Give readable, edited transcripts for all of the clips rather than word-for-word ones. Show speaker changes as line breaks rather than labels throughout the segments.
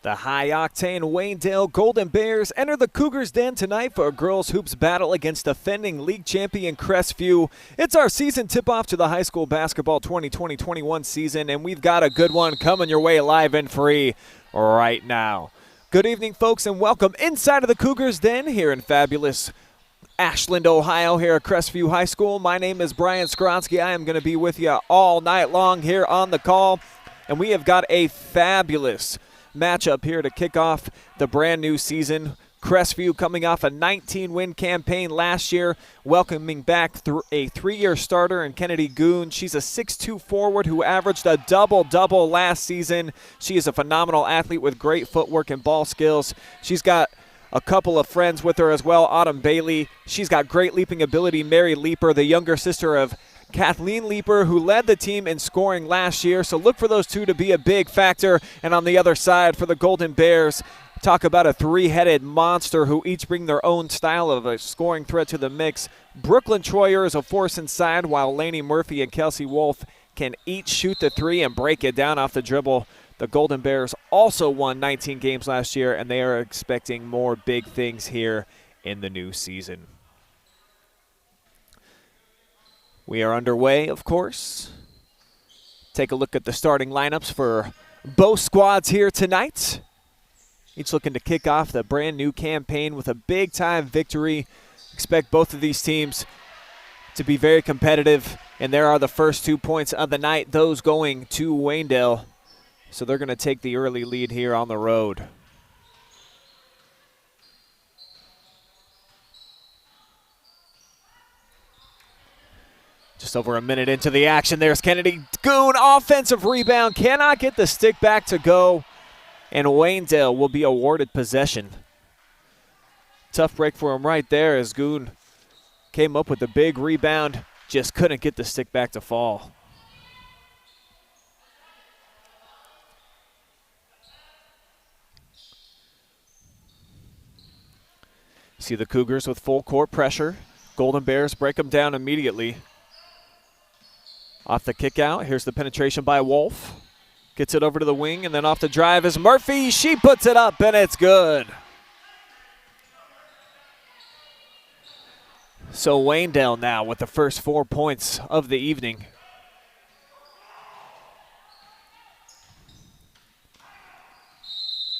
The high-octane Waynedale Golden Bears enter the Cougars Den tonight for a girls' hoops battle against defending league champion Crestview. It's our season tip-off to the high school basketball 2020-21 season, and we've got a good one coming your way live and free right now. Good evening, folks, and welcome inside of the Cougars Den here in fabulous Ashland, Ohio, here at Crestview High School. My name is Brian Skowronski. I am going to be with you all night long here on the call, and we have got a fabulous matchup here to kick off the brand new season. Crestview coming off a 19-win campaign last year, welcoming back a three-year starter in Kennedy Goon. She's a 6'2 forward who averaged a double-double last season. She is a phenomenal athlete with great footwork and ball skills. She's got a couple of friends with her as well, Autumn Bailey. She's got great leaping ability, Mary Leeper, the younger sister of Kathleen Leeper, who led the team in scoring last year. So look for those two to be a big factor. And on the other side for the Golden Bears, talk about a three-headed monster who each bring their own style of a scoring threat to the mix. Brooklyn Troyer is a force inside, while Lainey Murphy and Kelsey Wolf can each shoot the three and break it down off the dribble. The Golden Bears also won 19 games last year, and they are expecting more big things here in the new season. We are underway, of course. Take a look at the starting lineups for both squads here tonight. Each looking to kick off the brand new campaign with a big-time victory. Expect both of these teams to be very competitive, and there are the first 2 points of the night, those going to Waynedale. So they're going to take the early lead here on the road. Just over a minute into the action, there's Kennedy Goon, offensive rebound, cannot get the stick back to go, and Waynedale will be awarded possession. Tough break for him right there as Goon came up with a big rebound, just couldn't get the stick back to fall. See the Cougars with full court pressure. Golden Bears break them down immediately. Off the kick out, here's the penetration by Wolf. Gets it over to the wing, and then off the drive is Murphy. She puts it up, and it's good. So Waynedale now with the first 4 points of the evening.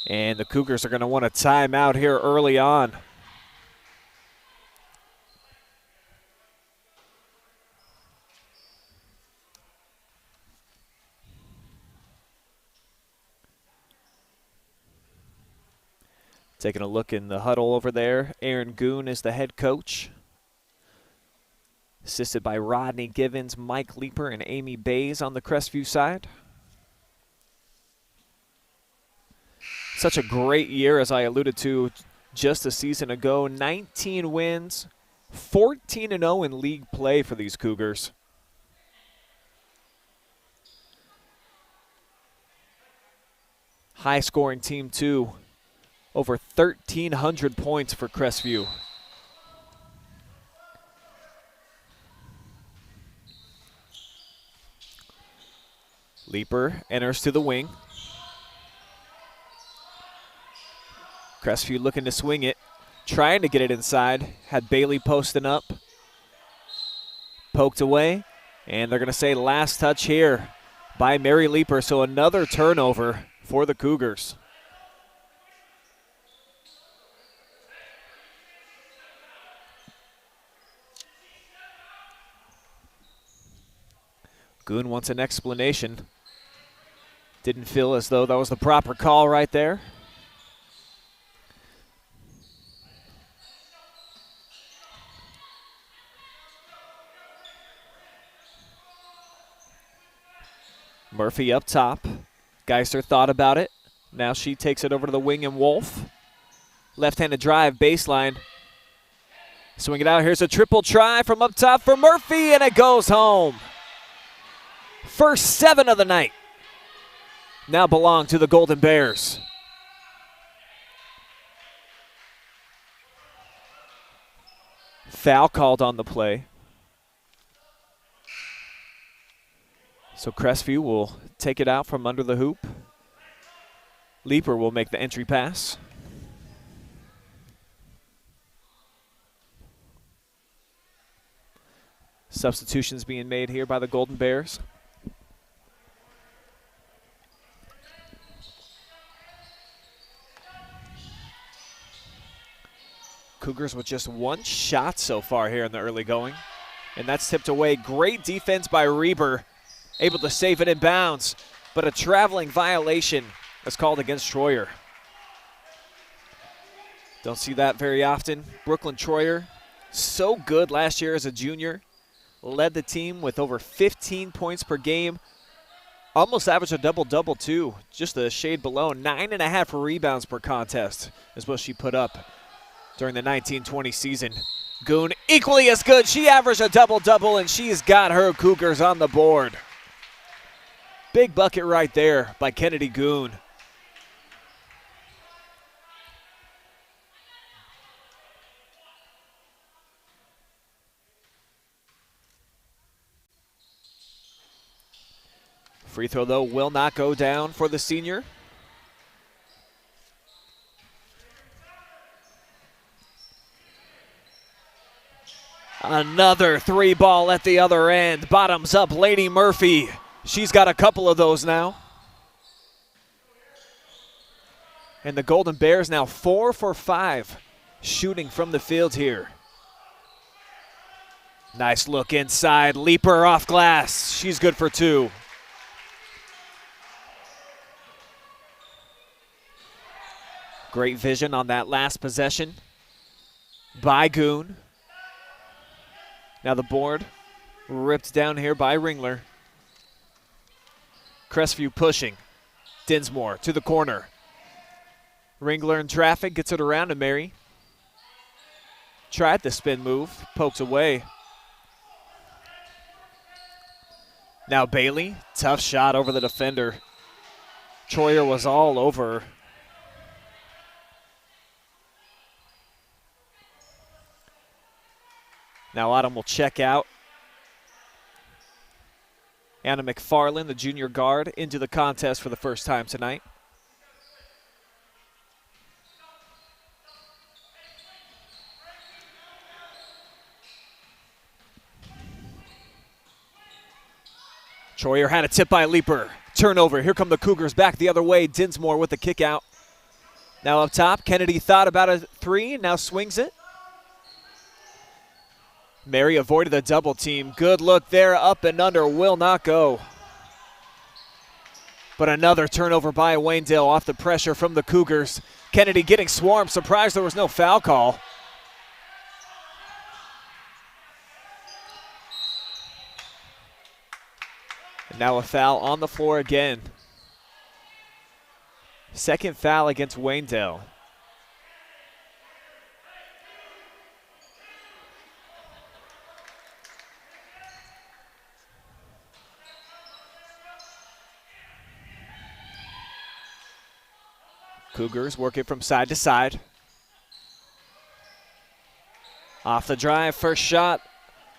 And the Cougars are going to want a timeout here early on. Taking a look in the huddle over there, Aaron Goon is the head coach. Assisted by Rodney Givens, Mike Leeper, and Amy Bays on the Crestview side. Such a great year, as I alluded to just a season ago. 19 wins, 14-0 in league play for these Cougars. High-scoring team, too. Over 1,300 points for Crestview. Leeper enters to the wing. Crestview looking to swing it, trying to get it inside. Had Bailey posting up. Poked away, and they're going to say last touch here by Mary Leeper. So another turnover for the Cougars. Goon wants an explanation. Didn't feel as though that was the proper call right there. Murphy up top. Geister thought about it. Now she takes it over to the wing and Wolf. Left-handed drive, baseline. Swing it out. Here's a triple try from up top for Murphy, and it goes home. First 7 of the night now belong to the Golden Bears. Foul called on the play. So Crestview will take it out from under the hoop. Leeper will make the entry pass. Substitutions being made here by the Golden Bears. Cougars with just one shot so far here in the early going. And that's tipped away. Great defense by Reber. Able to save it in bounds. But a traveling violation is called against Troyer. Don't see that very often. Brooklyn Troyer, so good last year as a junior. Led the team with over 15 points per game. Almost averaged a double-double, too. Just a shade below. 9.5 rebounds per contest is what she put up during the 19-20 season. Goon equally as good. She averaged a double-double, and she's got her Cougars on the board. Big bucket right there by Kennedy Goon. Free throw, though, will not go down for the senior. Another three ball at the other end. Bottoms up, Lady Murphy. She's got a couple of those now. And the Golden Bears now 4 for 5 shooting from the field here. Nice look inside. Leaper off glass. She's good for 2. Great vision on that last possession by Goon. Now the board ripped down here by Ringler. Crestview pushing. Dinsmore to the corner. Ringler in traffic, gets it around to Mary. Tried the spin move, pokes away. Now Bailey, tough shot over the defender. Troyer was all over her. Now Autumn will check out. Anna McFarland, the junior guard, into the contest for the first time tonight. Troyer had a tip by Leaper. Turnover. Here come the Cougars back the other way. Dinsmore with the kick out. Now up top, Kennedy thought about a 3, now swings it. Mary avoided the double team. Good look there, up and under, will not go. But another turnover by Waynedale off the pressure from the Cougars. Kennedy getting swarmed, surprised there was no foul call. And now a foul on the floor again. Second foul against Waynedale. Cougars working from side to side. Off the drive, first shot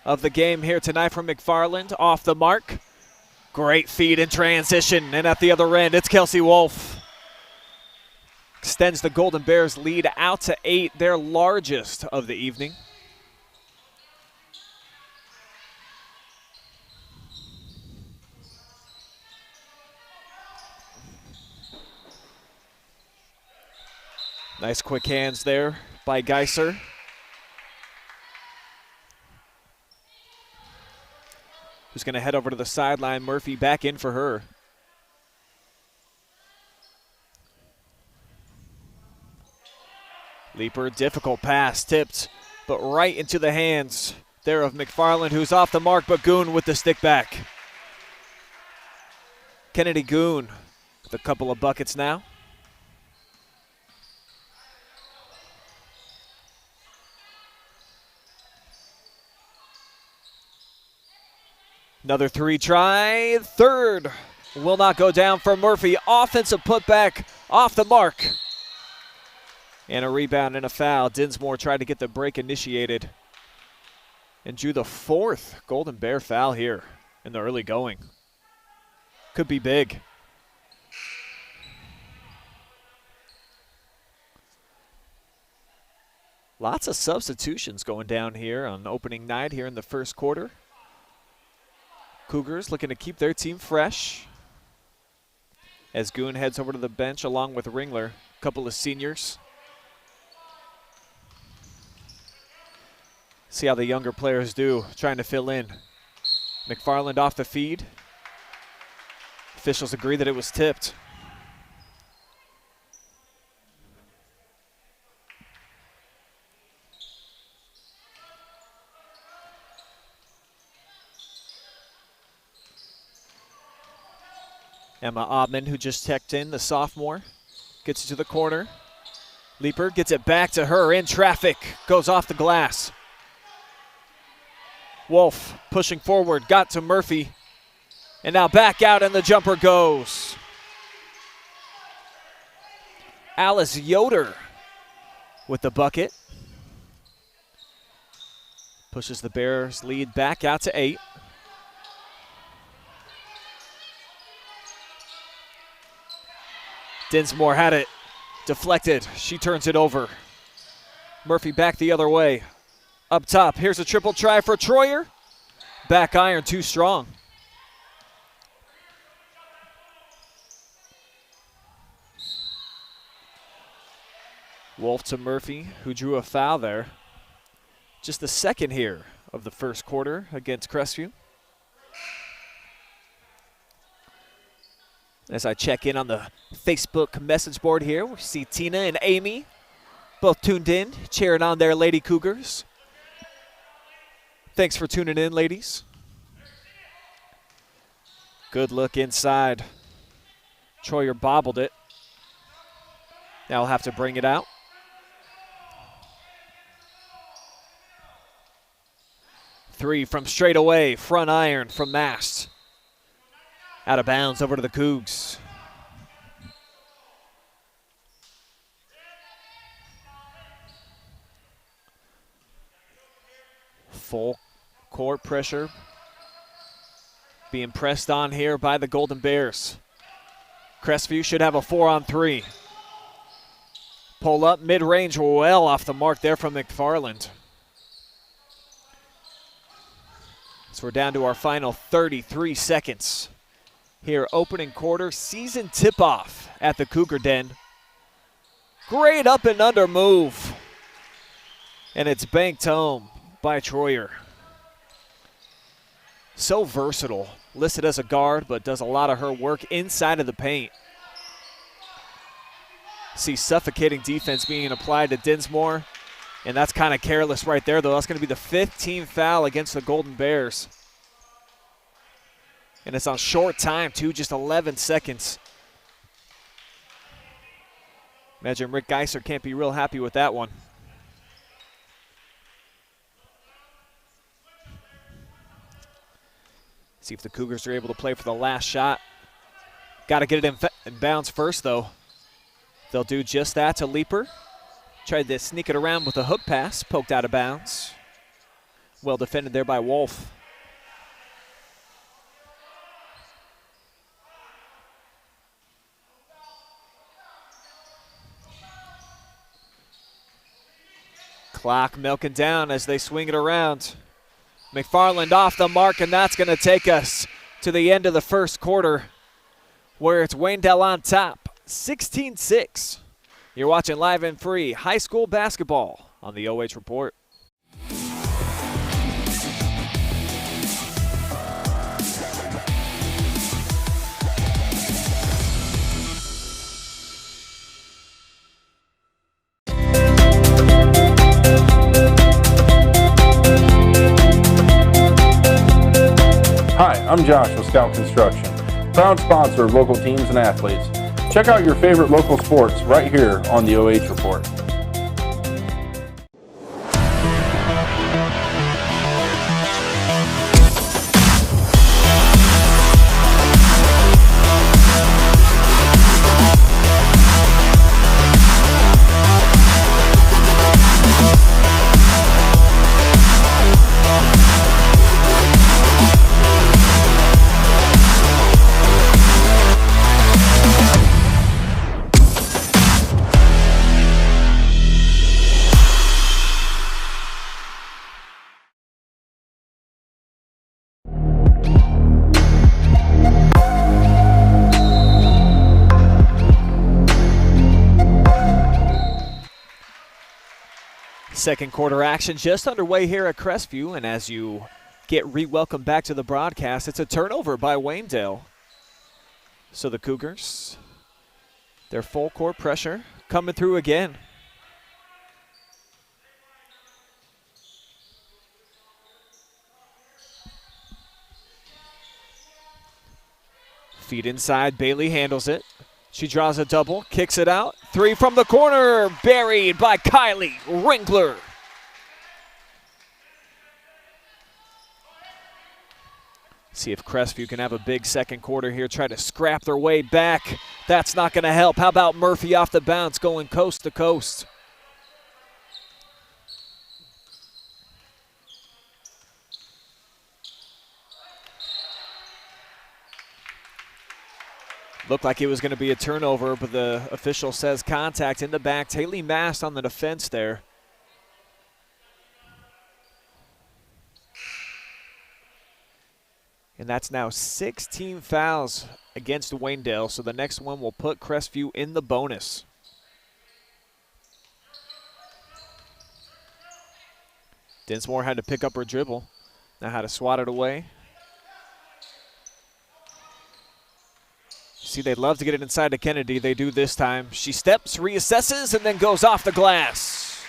of the game here tonight from McFarland. Off the mark. Great feed in transition, and at the other end, it's Kelsey Wolf. Extends the Golden Bears lead out to 8, their largest of the evening. Nice quick hands there by Geiser. Who's going to head over to the sideline. Murphy back in for her. Leaper, difficult pass, tipped, but right into the hands there of McFarland, who's off the mark, but Goon with the stick back. Kennedy Goon with a couple of buckets now. Another 3 try, third will not go down for Murphy. Offensive putback off the mark. And a rebound and a foul. Dinsmore tried to get the break initiated and drew the 4th Golden Bear foul here in the early going. Could be big. Lots of substitutions going down here on opening night here in the first quarter. Cougars looking to keep their team fresh as Goon heads over to the bench along with Ringler, a couple of seniors. See how the younger players do, trying to fill in. McFarland off the feed. Officials agree that it was tipped. Emma Obman, who just checked in, the sophomore, gets it to the corner. Leaper gets it back to her in traffic, goes off the glass. Wolf pushing forward, got to Murphy, and now back out and the jumper goes. Alice Yoder with the bucket. Pushes the Bears lead back out to 8. Dinsmore had it deflected. She turns it over. Murphy back the other way. Up top, here's a triple try for Troyer. Back iron too strong. Wolf to Murphy, who drew a foul there. Just the second here of the first quarter against Crestview. As I check in on the Facebook message board here, we see Tina and Amy both tuned in, cheering on their Lady Cougars. Thanks for tuning in, ladies. Good look inside. Troyer bobbled it. Now we'll have to bring it out. Three from straight away, front iron from Mast. Out of bounds over to the Cougs. Full court pressure being pressed on here by the Golden Bears. Crestview should have a 4-on-3. Pull up mid-range, well off the mark there from McFarland. So we're down to our final 33 seconds. Here, opening quarter, season tip-off at the Cougar Den. Great up and under move. And it's banked home by Troyer. So versatile. Listed as a guard, but does a lot of her work inside of the paint. See suffocating defense being applied to Dinsmore. And that's kind of careless right there, though. That's going to be the 5th team foul against the Golden Bears. And it's on short time, too, just 11 seconds. Imagine Rick Geiser can't be real happy with that one. See if the Cougars are able to play for the last shot. Got to get it in bounds first, though. They'll do just that to Leaper. Tried to sneak it around with a hook pass, poked out of bounds. Well defended there by Wolf. Clock milking down as they swing it around. McFarland off the mark, and that's going to take us to the end of the first quarter, where it's Waynedale on top, 16-6. You're watching live and free high school basketball on the OH Report.
Hi, I'm Josh with Scout Construction, proud sponsor of local teams and athletes. Check out your favorite local sports right here on the OH Report.
Second quarter action just underway here at Crestview, and as you get re-welcomed back to the broadcast, it's a turnover by Waynedale. So the Cougars, their full court pressure coming through again. Feed inside, Bailey handles it. She draws a double, kicks it out. Three from the corner, buried by Kylie Ringler. See if Crestview can have a big second quarter here, try to scrap their way back. That's not going to help. How about Murphy off the bounce going coast to coast? Looked like it was going to be a turnover, but the official says contact in the back. Haley Mast on the defense there. And that's now 16 fouls against Waynedale, so the next one will put Crestview in the bonus. Dinsmore had to pick up her dribble. Now how to swat it away. See, they'd love to get it inside to Kennedy. They do this time. She steps, reassesses, and then goes off the glass.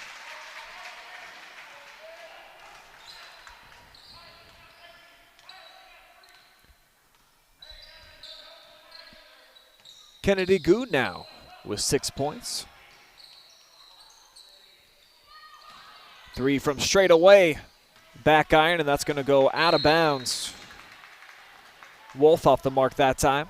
Kennedy Good now with 6 points. Three from straight away. Back iron, and that's going to go out of bounds. Wolf off the mark that time.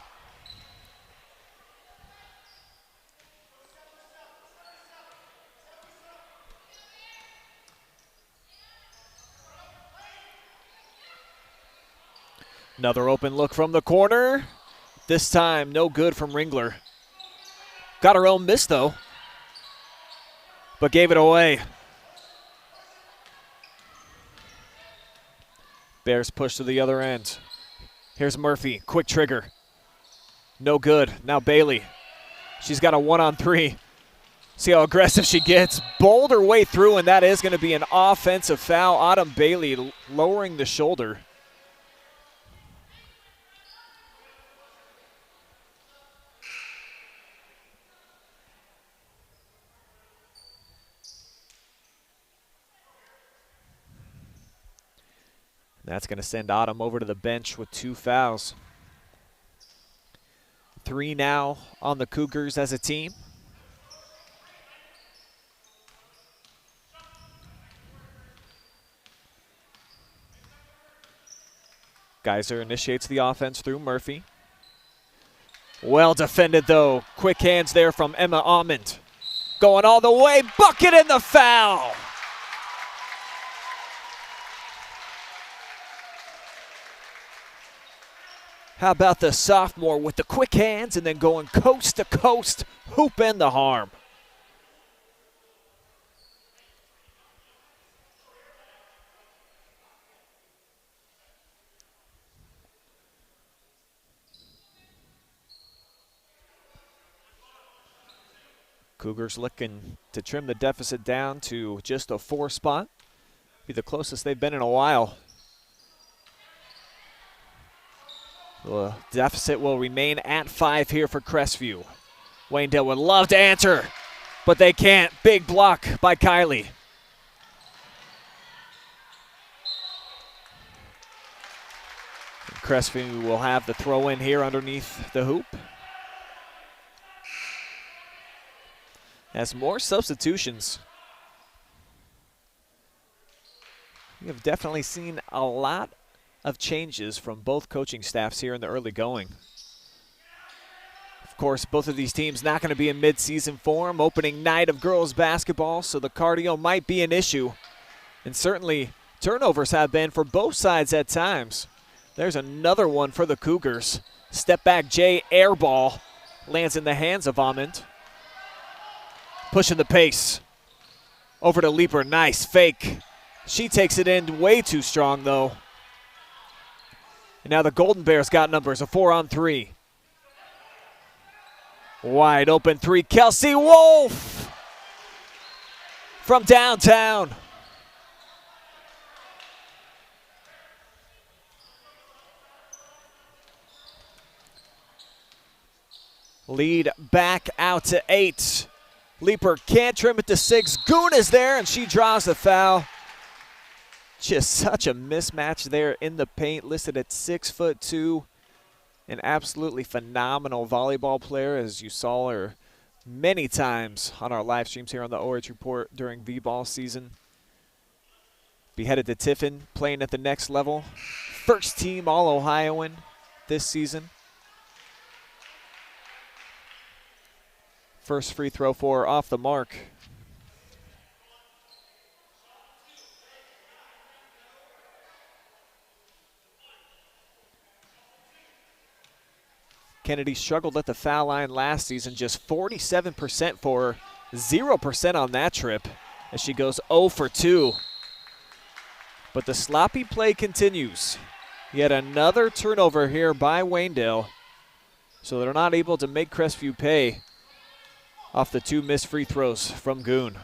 Another open look from the corner. This time, no good from Ringler. Got her own miss, though, but gave it away. Bears push to the other end. Here's Murphy, quick trigger. No good. Now Bailey. She's got a 1-on-3. See how aggressive she gets. Bowled her way through, and that is going to be an offensive foul. Autumn Bailey lowering the shoulder. That's going to send Autumn over to the bench with 2 fouls. 3 now on the Cougars as a team. Geyser initiates the offense through Murphy. Well defended, though. Quick hands there from Emma Almond. Going all the way, bucket in the foul. How about the sophomore with the quick hands and then going coast to coast, hoop in the harm. Cougars looking to trim the deficit down to just a 4 spot. Be the closest they've been in a while. The deficit will remain at 5 here for Crestview. Waynedale would love to answer, but they can't. Big block by Kylie. Crestview will have the throw in here underneath the hoop. As more substitutions. We have definitely seen a lot of changes from both coaching staffs here in the early going. Of course, both of these teams not going to be in mid-season form, opening night of girls basketball, so the cardio might be an issue. And certainly turnovers have been for both sides at times. There's another one for the Cougars. Step back Jay air ball lands in the hands of Amund. Pushing the pace. Over to Leaper, nice fake. She takes it in way too strong though. And now the Golden Bears got numbers, a 4-on-3. Wide open 3, Kelsey Wolf. from downtown. Lead back out to 8. Leaper can't trim it to 6. Goon is there, and she draws the foul. Just such a mismatch there in the paint, listed at 6'2". An absolutely phenomenal volleyball player, as you saw her many times on our live streams here on the OH Report during V-ball season. Be headed to Tiffin, playing at the next level. First team All-Ohioan this season. First free throw for her off the mark. Kennedy struggled at the foul line last season, just 47% for her, 0% on that trip, as she goes 0 for 2. But the sloppy play continues. Yet another turnover here by Waynedale, so they're not able to make Crestview pay off the 2 missed free throws from Goon.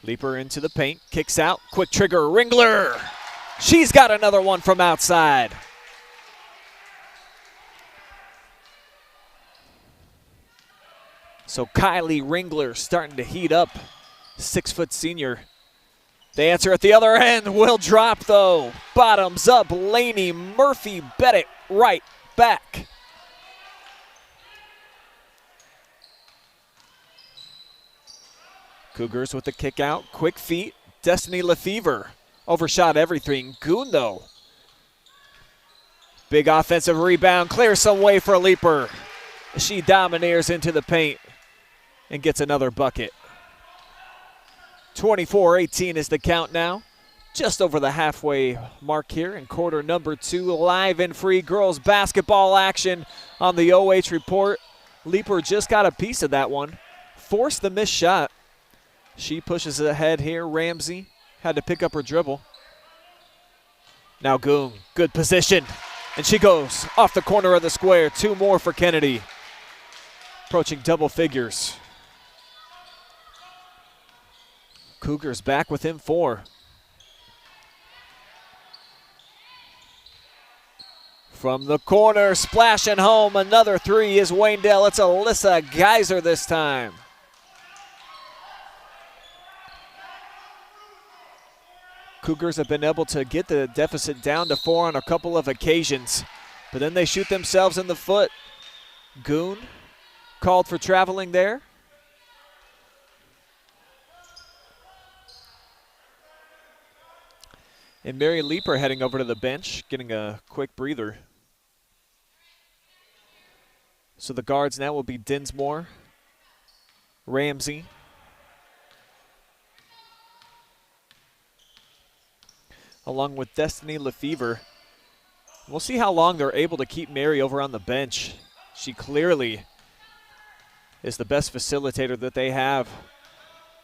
Leaper into the paint, kicks out, quick trigger, Ringler. She's got another one from outside. So Kylie Ringler starting to heat up, 6-foot senior. The answer at the other end will drop though. Bottoms up, Laney Murphy bet it right back. Cougars with the kick out, quick feet, Destiny Lefevre. Overshot everything. Goon, though. Big offensive rebound. Clears some way for a Leaper. She domineers into the paint and gets another bucket. 24-18 is the count now. Just over the halfway mark here in quarter number 2. Live and free girls basketball action on the OH Report. Leaper just got a piece of that one. Forced the missed shot. She pushes ahead here. Ramsey had to pick up her dribble. Now Goon, good position. And she goes off the corner of the square. 2 more for Kennedy. Approaching double figures. Cougars back within 4. From the corner, splashing home. Another 3 is Waynedale. It's Alyssa Geyser this time. Cougars have been able to get the deficit down to 4 on a couple of occasions, but then they shoot themselves in the foot. Goon called for traveling there. And Mary Leaper heading over to the bench, getting a quick breather. So the guards now will be Dinsmore, Ramsey, along with Destiny Lefevre. We'll see how long they're able to keep Mary over on the bench. She clearly is the best facilitator that they have.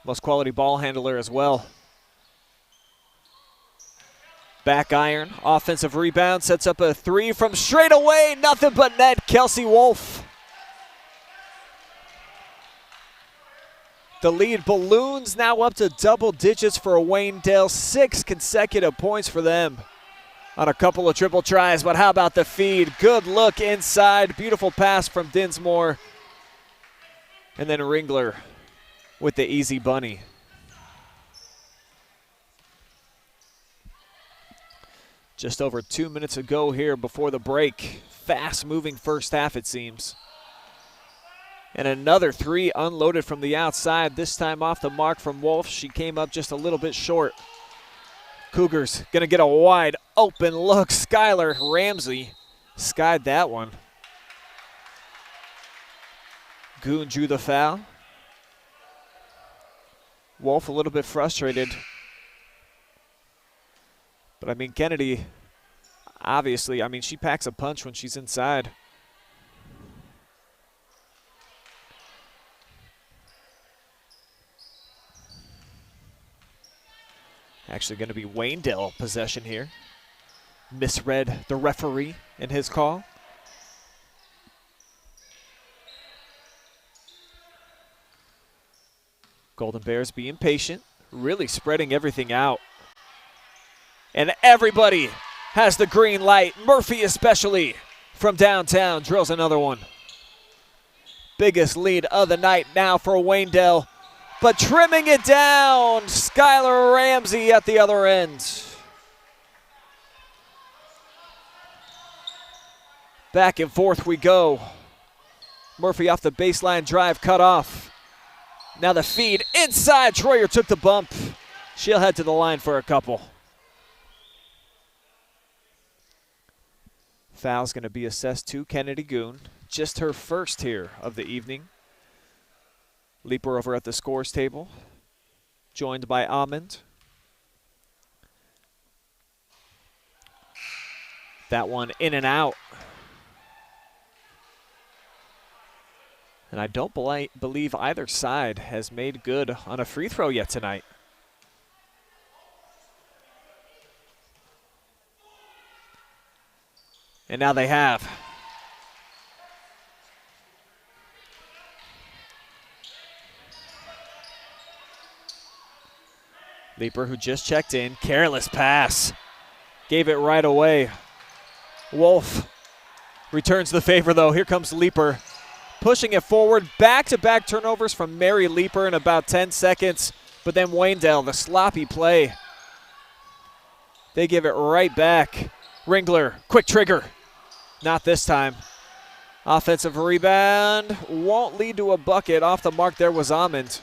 Most quality ball handler as well. Back iron, offensive rebound, sets up a 3 from straight away. Nothing but net, Kelsey Wolf. The lead balloons now up to double digits for Waynedale. 6 consecutive points for them on a couple of triple tries. But how about the feed? Good look inside. Beautiful pass from Dinsmore. And then Ringler with the easy bunny. Just over 2 minutes ago here before the break. Fast-moving first half, it seems. And another 3 unloaded from the outside, this time off the mark from Wolf. She came up just a little bit short. Cougars going to get a wide open look. Skylar Ramsey skied that one. Goon drew the foul. Wolf a little bit frustrated. But, I mean, Kennedy, obviously, I mean, she packs a punch when she's inside. Actually going to be Waynedale possession here. Misread the referee in his call. Golden Bears being patient, really spreading everything out. And everybody has the green light. Murphy especially from downtown drills another one. Biggest lead of the night now for Waynedale, but trimming it down, Skylar Ramsey at the other end. Back and forth we go. Murphy off the baseline drive, cut off. Now the feed inside. Troyer took the bump. She'll head to the line for a couple. Foul's going to be assessed to Kennedy Goon. Just her first here of the evening. Leaper over at the scores table, joined by Amund. That one in and out. And I don't believe either side has made good on a free throw yet tonight. And now they have. Leaper, who just checked in, careless pass. Gave it right away. Wolf returns the favor though. Here comes Leaper. Pushing it forward, back-to-back turnovers from Mary Leaper in about 10 seconds. But then Waynedale, the sloppy play. They give it right back. Ringler, quick trigger. Not this time. Offensive rebound won't lead to a bucket. Off the mark there was Amund.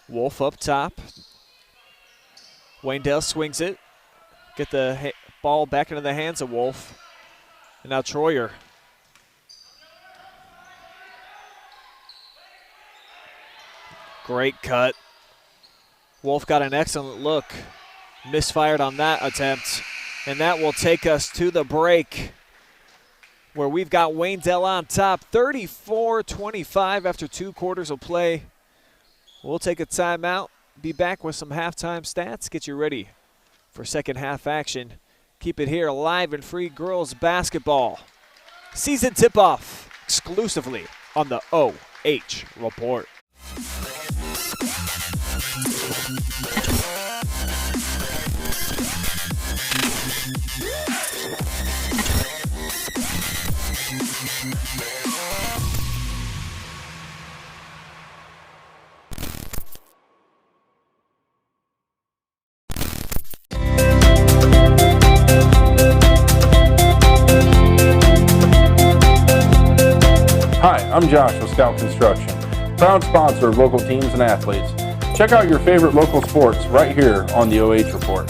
Wolf up top. Waynedale swings it. Get the ball back into the hands of Wolf. And now Troyer. Great cut. Wolf got an excellent look. Misfired on that attempt. And that will take us to the break, where we've got Waynedale on top, 34-25 after 2 quarters of play. We'll take a timeout, be back with some halftime stats, get you ready for second half action. Keep it here live and free girls basketball. Season tip-off exclusively on the OH Report.
Hi, I'm Josh with Scout Construction, proud sponsor of local teams and athletes. Check out your favorite local sports right here on the OH Report.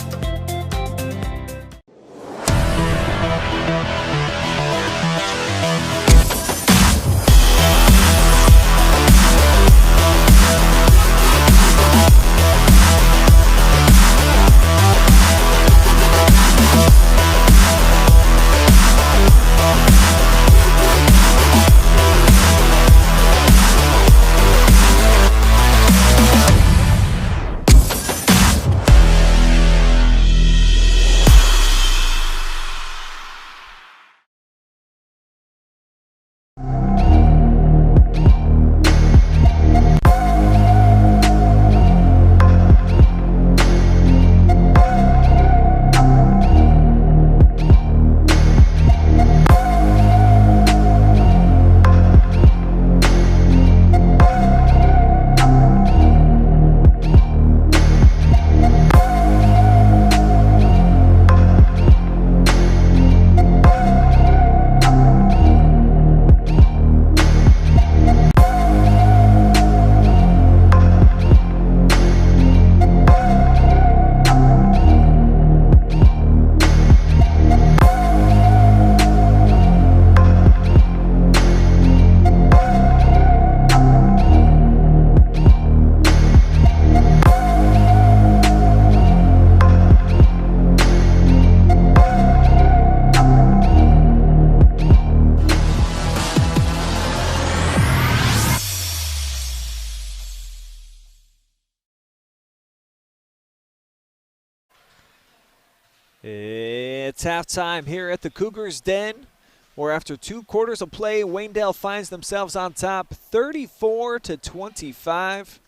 It's halftime here at the Cougars Den, where after 2 quarters of play, Waynedale finds themselves on top 34-25.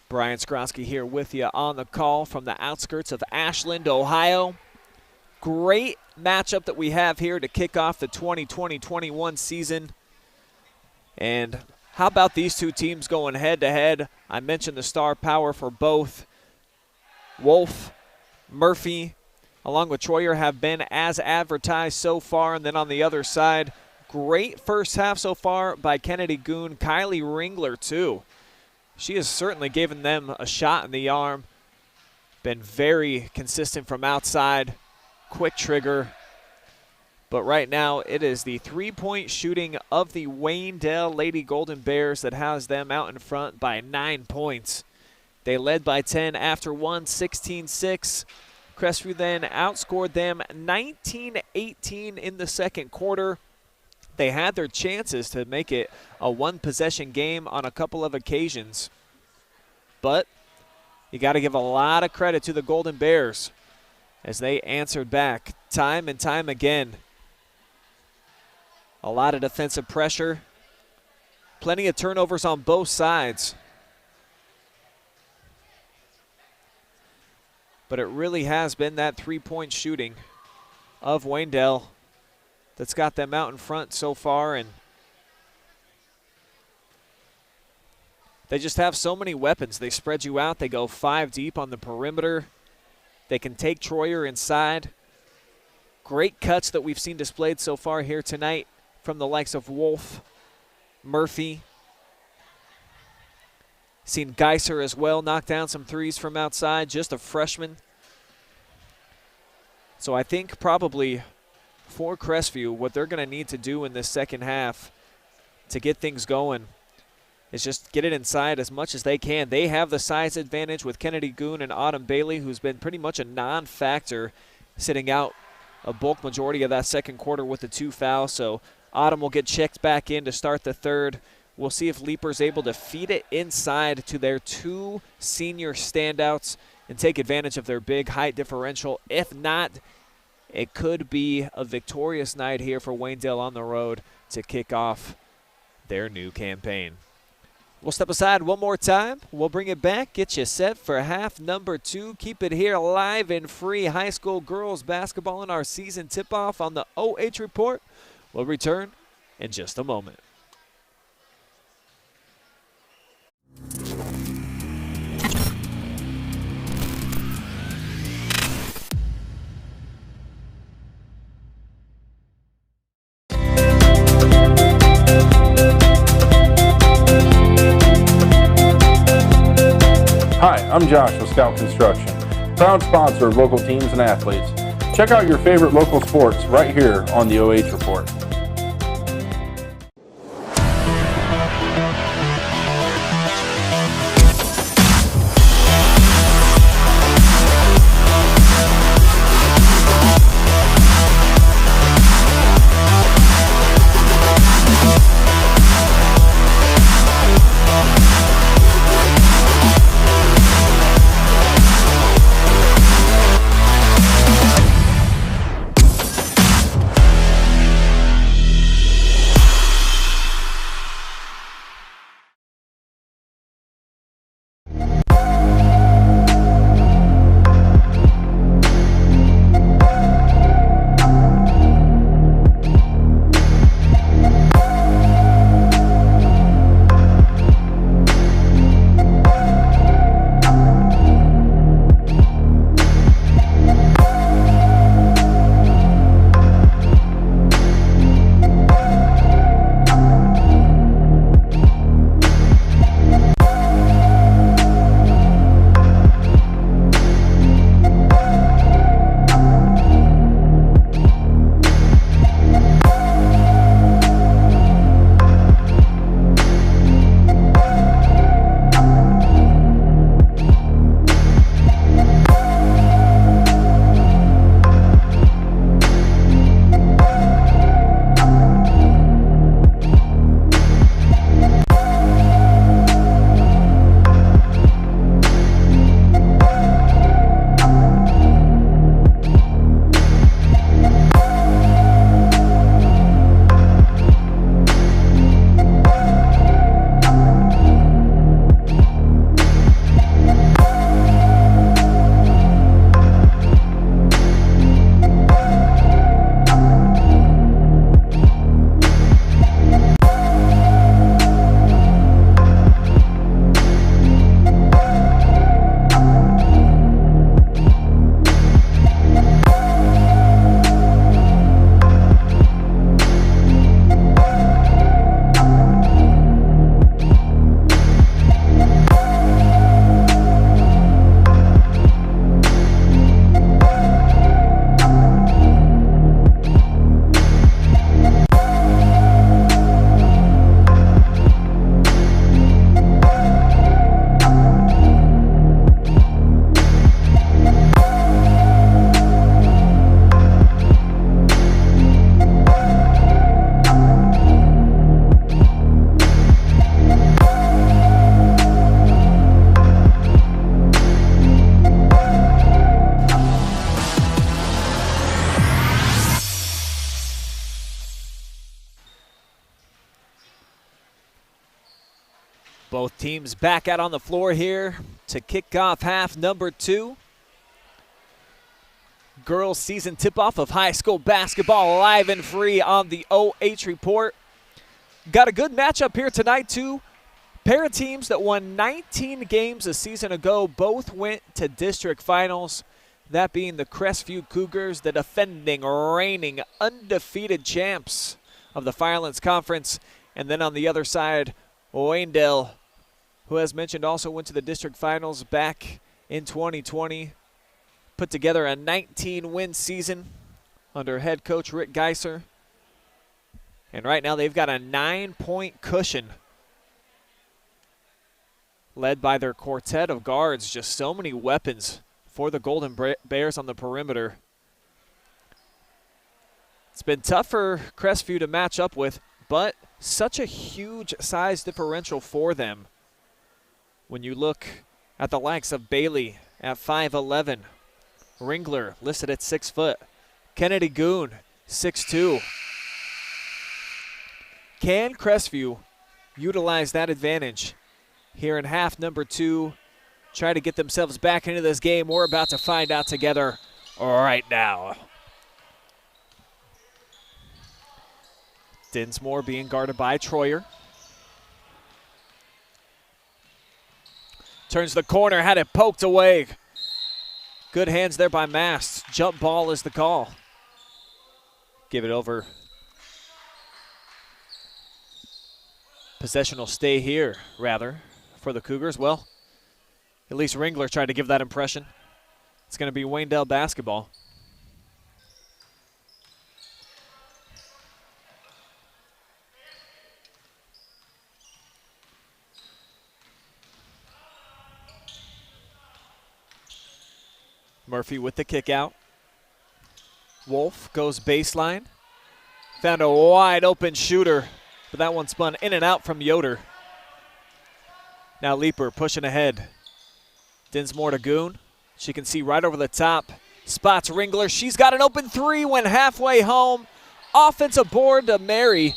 Brian Skowronski here with you on the call from the outskirts of Ashland, Ohio. Great matchup that we have here to kick off the 2020-21 season. And how about these two teams going head-to-head? I mentioned the star power for both. Wolf, Murphy, along with Troyer have been as advertised so far. And then on the other side, great first half so far by Kennedy Goon. Kylie Ringler, too. She has certainly given them a shot in the arm. Been very consistent from outside. Quick trigger. But right now, it is the three-point shooting of the Waynedale Lady Golden Bears that has them out in front by 9 points. They led by 10 after one, 16-6. Crestview then outscored them 19-18 in the second quarter. They had their chances to make it a one-possession game on a couple of occasions. But you got to give a lot of credit to the Golden Bears as they answered back time and time again. A lot of defensive pressure. Plenty of turnovers on both sides. But it really has been that three-point shooting of Waynedale that's got them out in front so far, and they just have so many weapons. They spread you out. They go 5 deep on the perimeter. They can take Troyer inside. Great cuts that we've seen displayed so far here tonight from the likes of Wolf, Murphy. Seen Geiser as well knock down some threes from outside, just a freshman. So I think probably for Crestview, what they're going to need to do in this second half to get things going is just get it inside as much as they can. They have the size advantage with Kennedy Goon and Autumn Bailey, who's been pretty much a non-factor, sitting out a bulk majority of that second quarter with the 2 fouls. So Autumn will get checked back in to start the third. We'll see if Leaper's able to feed it inside to their 2 senior standouts and take advantage of their big height differential. If not, it could be a victorious night here for Waynedale on the road to kick off their new campaign. We'll step aside one more time. We'll bring it back, get you set for half number 2. Keep it here live and free. High school girls basketball in our season tip-off on the OH Report. We'll return in just a moment.
Hi, I'm Josh with Scout Construction, proud sponsor of local teams and athletes. Check out your favorite local sports right here on the OH Report.
Both teams back out on the floor here to kick off half number 2. Girls season tip-off of high school basketball live and free on the OH Report. Got a good matchup here tonight, too. Pair of teams that won 19 games a season ago both went to district finals, that being the Crestview Cougars, the defending, reigning, undefeated champs of the Firelands Conference. And then on the other side, Waynedale, who as mentioned also went to the district finals back in 2020, put together a 19-win season under head coach Rick Geiser. And right now they've got a 9-point cushion led by their quartet of guards. Just so many weapons for the Golden Bears on the perimeter. It's been tough for Crestview to match up with, but such a huge size differential for them. When you look at the likes of Bailey at 5'11", Ringler listed at 6 foot, Kennedy Goon 6'2". Can Crestview utilize that advantage here in half number 2? Try to get themselves back into this game. We're about to find out together right now. Dinsmore being guarded by Troyer. Turns the corner, had it poked away. Good hands there by Mast. Jump ball is the call. Give it over. Possession will stay here, rather, for the Cougars. Well, at least Ringler tried to give that impression. It's going to be Waynedale basketball. Murphy with the kick out. Wolf goes baseline. Found a wide open shooter, but that one spun in and out from Yoder. Now Leeper pushing ahead. Dinsmore to Goon. She can see right over the top. Spots Ringler. She's got an open 3, went halfway home. Offensive board to Mary.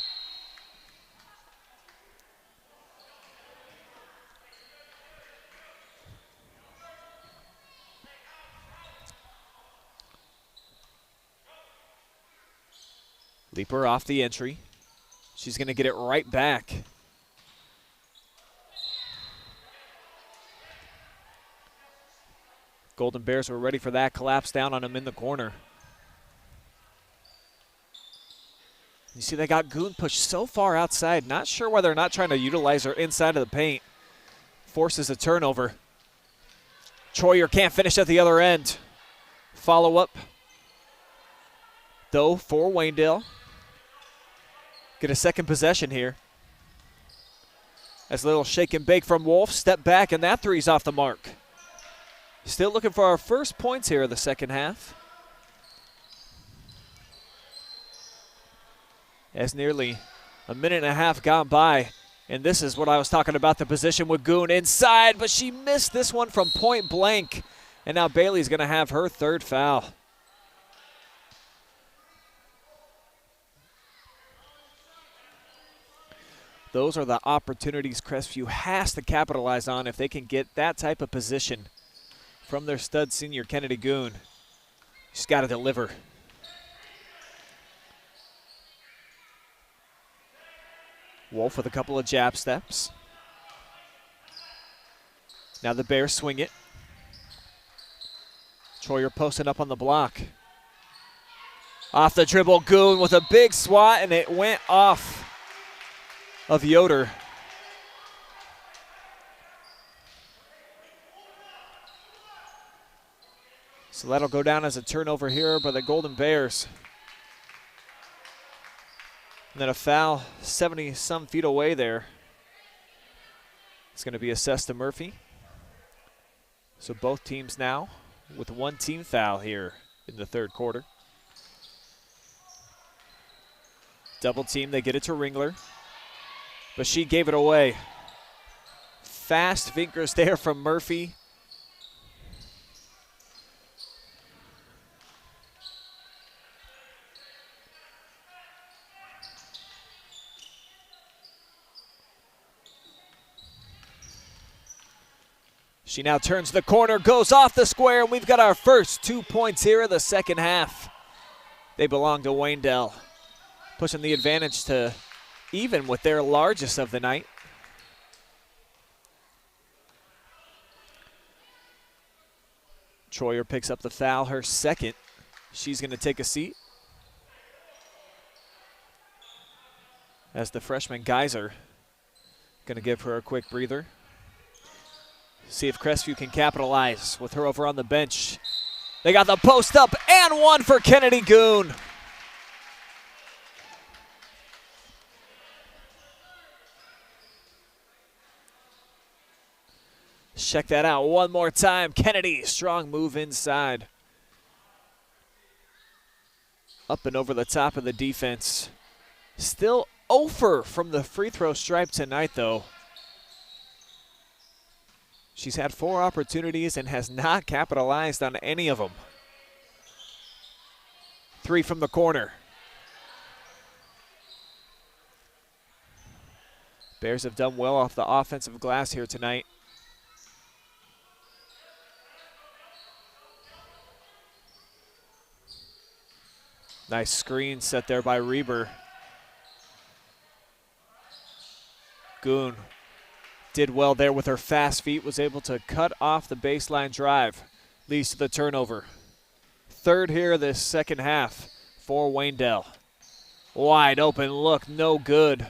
Leeper off the entry. She's going to get it right back. Golden Bears were ready for that. Collapse down on him in the corner. You see they got Goon pushed so far outside. Not sure why they're not trying to utilize her inside of the paint. Forces a turnover. Troyer can't finish at the other end. Follow up, though, for Waynedale. Get a second possession here. As a little shake and bake from Wolf. Step back, and that three's off the mark. Still looking for our first points here of the second half. As nearly a minute and a half gone by. And this is what I was talking about, the position with Goon inside, but she missed this one from point blank. And now Bailey's going to have her third foul. Those are the opportunities Crestview has to capitalize on if they can get that type of position from their stud senior Kennedy Goon. She's got to deliver. Wolf with a couple of jab steps. Now the Bears swing it. Troyer posting up on the block. Off the dribble, Goon with a big swat, and it went off of Yoder. So that'll go down as a turnover here by the Golden Bears. And then a foul 70-some feet away there. It's going to be assessed to Murphy. So both teams now with one team foul here in the third quarter. Double team, they get it to Ringler. But she gave it away. Fast fingers there from Murphy. She now turns the corner, goes off the square, and we've got our first 2 points here in the second half. They belong to Waynedale, pushing the advantage to even with their largest of the night. Troyer picks up the foul, her second. She's going to take a seat as the freshman Geyser going to give her a quick breather. See if Crestview can capitalize with her over on the bench. They got the post up and one for Kennedy Goon. Check that out one more time. Kennedy, strong move inside. Up and over the top of the defense. Still 0 from the free throw stripe tonight, though. She's had 4 opportunities and has not capitalized on any of them. 3 from the corner. Bears have done well off the offensive glass here tonight. Nice screen set there by Reber. Goon did well there with her fast feet, was able to cut off the baseline drive. Leads to the turnover. Third here this second half for Waynedale. Wide open look, no good.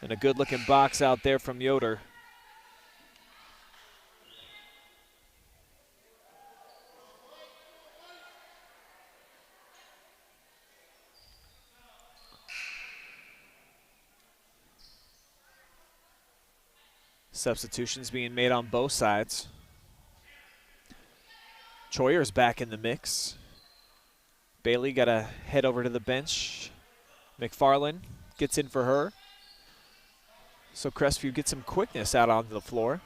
And a good looking box out there from Yoder. Substitutions being made on both sides. Troyer's back in the mix. Bailey got to head over to the bench. McFarland gets in for her. So Crestview gets some quickness out onto the floor.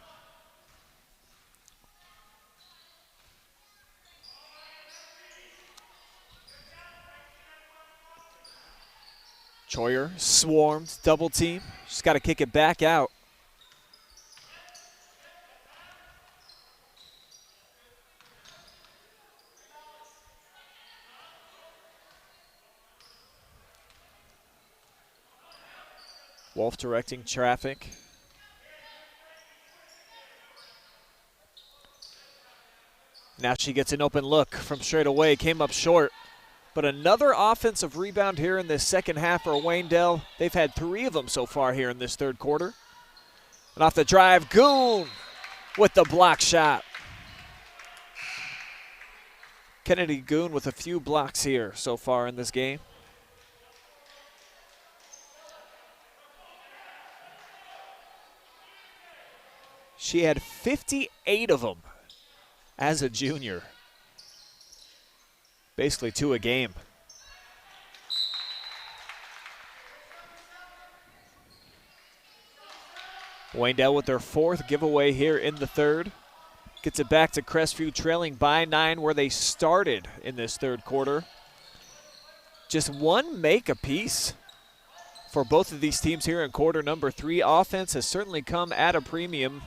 Troyer swarmed, double team. She's got to kick it back out. Wolf directing traffic. Now she gets an open look from straight away, came up short. But another offensive rebound here in this second half for Waynedale. They've had 3 of them so far here in this third quarter. And off the drive, Goon with the block shot. Kennedy Goon with a few blocks here so far in this game. She had 58 of them as a junior. Basically 2 a game. Waynedale with their 4th giveaway here in the third. Gets it back to Crestview, trailing by 9 where they started in this third quarter. Just 1 make apiece for both of these teams here in quarter number 3. Offense has certainly come at a premium.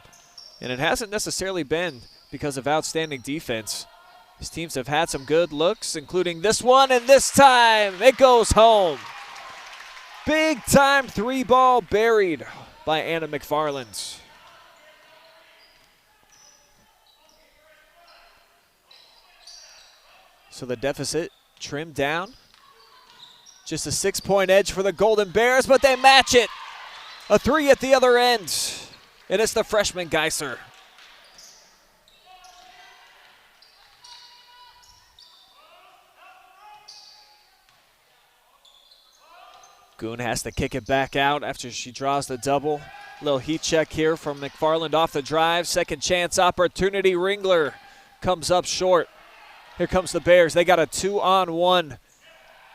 And it hasn't necessarily been because of outstanding defense. These teams have had some good looks, including this one, and this time it goes home. Big time 3-ball buried by Anna McFarland. So the deficit trimmed down. Just a 6-point edge for the Golden Bears, but they match it. A 3 at the other end. And it's the freshman Geyser. Goon has to kick it back out after she draws the double. Little heat check here from McFarland off the drive. Second chance opportunity. Ringler comes up short. Here comes the Bears. They got a 2-on-1.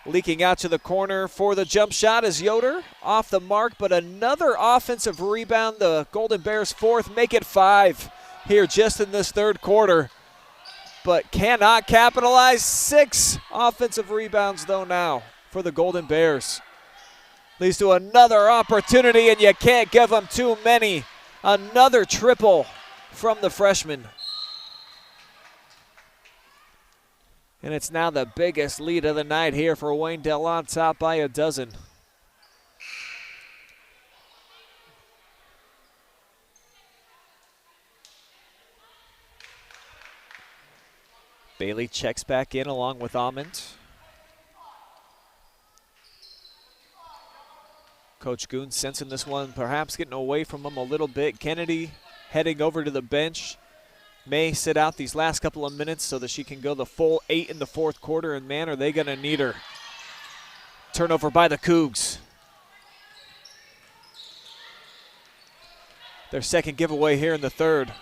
Leaking out to the corner for the jump shot is Yoder. Off the mark, but another offensive rebound. The Golden Bears 4th, make it 5 here just in this third quarter. But cannot capitalize. 6 offensive rebounds, though, now for the Golden Bears. Leads to another opportunity, and you can't give them too many Another triple from the freshman. And it's now the biggest lead of the night here for Waynedale, on top by a dozen. Bailey checks back in along with Almond. Coach Goon sensing this one, perhaps getting away from him a little bit. Kennedy heading over to the bench. May sit out these last couple of minutes so that she can go the full 8 in the fourth quarter, and man, are they going to need her. Turnover by the Cougs. Their second giveaway here in the third.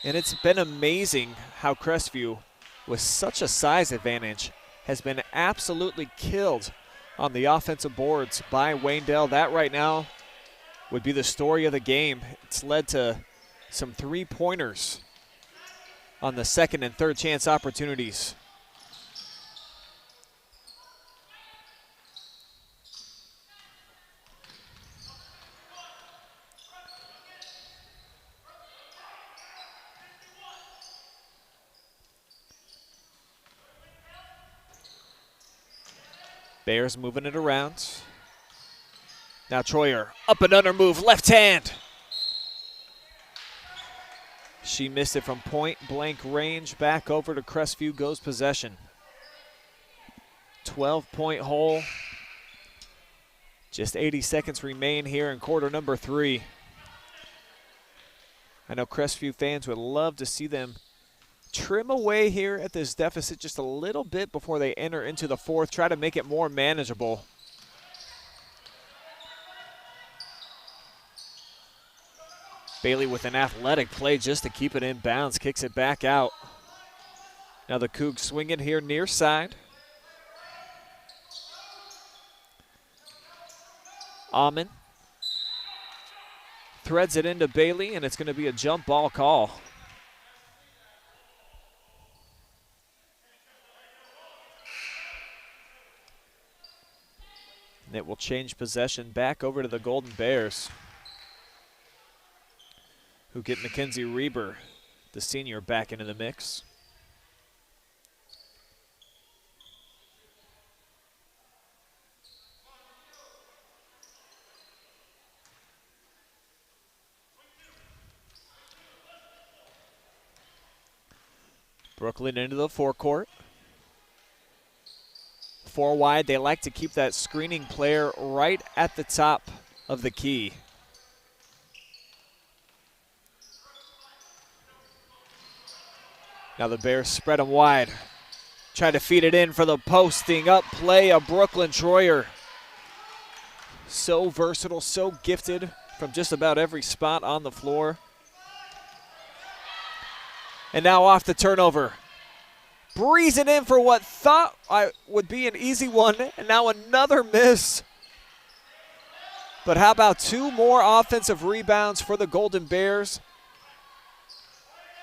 And it's been amazing how Crestview, with such a size advantage, has been absolutely killed on the offensive boards by Waynedale. That right now would be the story of the game. It's led to some three-pointers on the second and third chance opportunities. Bears moving it around. Now Troyer, up and under move, left hand. She missed it from point blank range. Back over to Crestview goes possession. 12-point hole. Just 80 seconds remain here in quarter number 3. I know Crestview fans would love to see them trim away here at this deficit just a little bit before they enter into the fourth, try to make it more manageable. Bailey with an athletic play just to keep it in bounds, kicks it back out. Now the Cougs swing it here near side. Amon threads it into Bailey, and it's going to be a jump ball call. And it will change possession back over to the Golden Bears, who get Mackenzie Reber, the senior, back into the mix. Brooklyn into the forecourt. 4 wide, they like to keep that screening player right at the top of the key. Now the Bears spread them wide. Try to feed it in for the posting up play of Brooklyn Troyer. So versatile, so gifted from just about every spot on the floor. And now off the turnover. Breezing in for what thought would be an easy one, and now another miss. But how about 2 more offensive rebounds for the Golden Bears?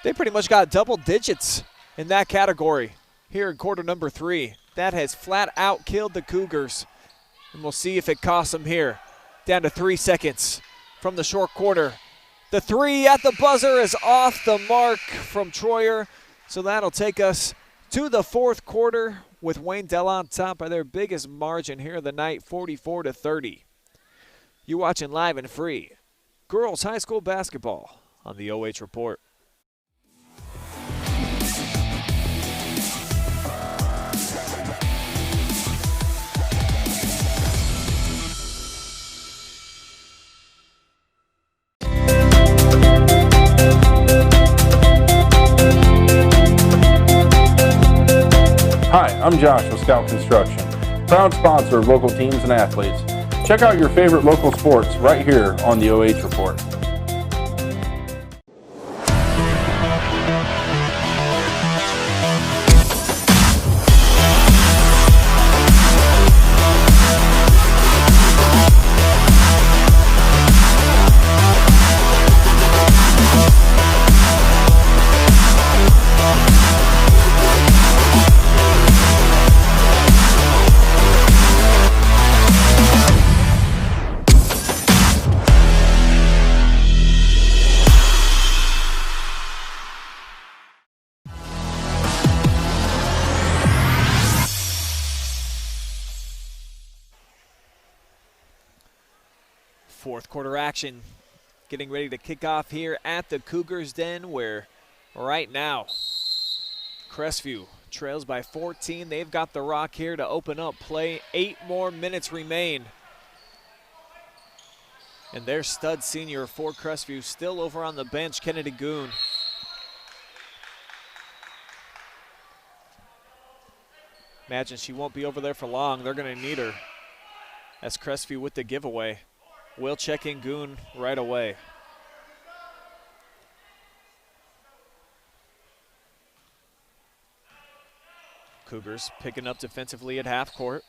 They pretty much got double digits in that category here in quarter number 3. That has flat out killed the Cougars. And we'll see if it costs them here. Down to 3 seconds from the short quarter. The 3 at the buzzer is off the mark from Troyer. So that'll take us to the fourth quarter with Waynedale on top by their biggest margin here of the night, 44-30. You're watching live and free girls high school basketball on the OH Report.
Hi, I'm Josh with Scout Construction, proud sponsor of local teams and athletes. Check out your favorite local sports right here on the OH Report.
Fourth quarter action getting ready to kick off here at the Cougars Den, where right now Crestview trails by 14. They've got the rock here to open up play. 8 more minutes remain. And their stud senior for Crestview still over on the bench, Kennedy Goon. Imagine she won't be over there for long. They're going to need her. As Crestview with the giveaway. We'll check in Goon right away. Cougars picking up defensively at half court.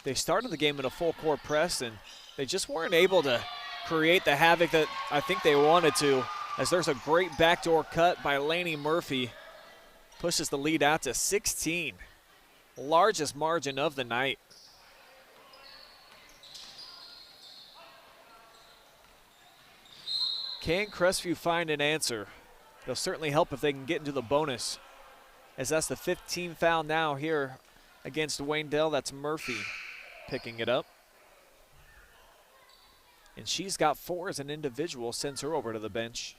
They started the game in a full court press, and they just weren't able to create the havoc that I think they wanted to, as there's a great backdoor cut by Lainey Murphy. Pushes the lead out to 16. Largest margin of the night. Can Crestview find an answer? It'll certainly help if they can get into the bonus, as that's the 15th foul now here against Waynedale. That's Murphy picking it up. And she's got 4 as an individual, sends her over to the bench.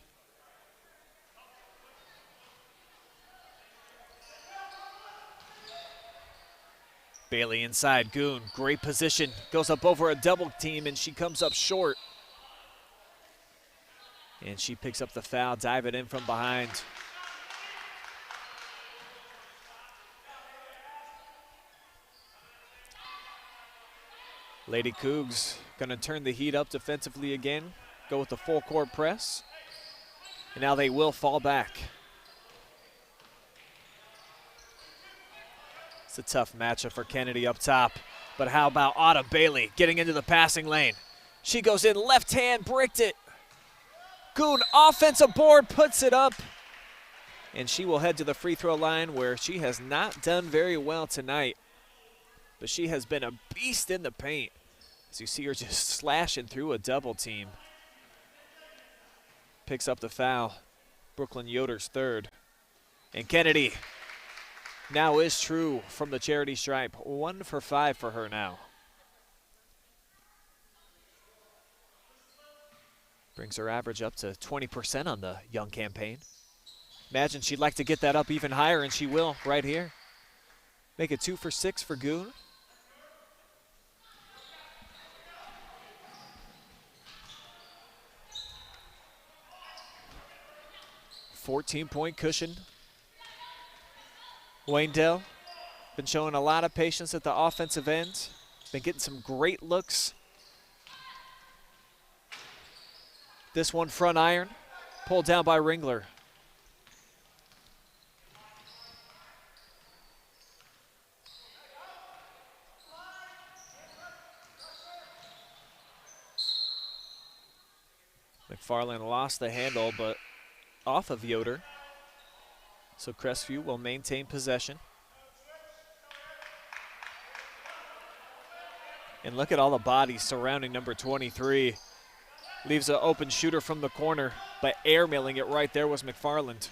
Bailey inside, Goon, great position. Goes up over a double team and she comes up short. And she picks up the foul, dive it in from behind. Lady Cougs gonna turn the heat up defensively again, go with the full court press. And now they will fall back. It's a tough matchup for Kennedy up top, but how about Autumn Bailey getting into the passing lane? She goes in, left hand, bricked it. Goon, offensive board, puts it up. And she will head to the free throw line, where she has not done very well tonight. But she has been a beast in the paint, as you see her just slashing through a double team. Picks up the foul. Brooklyn Yoder's third. And Kennedy now is true from the charity stripe. 1 for 5 for her now. Brings her average up to 20% on the young campaign. Imagine she'd like to get that up even higher, and she will right here. Make it 2 for 6 for Goon. $14-point cushion. Waynedale been showing a lot of patience at the offensive end. Been getting some great looks. This one front iron, pulled down by Ringler. McFarland lost the handle, but off of Yoder. So Crestview will maintain possession. And look at all the bodies surrounding number 23. Leaves an open shooter from the corner, but airmailing it right there was McFarland.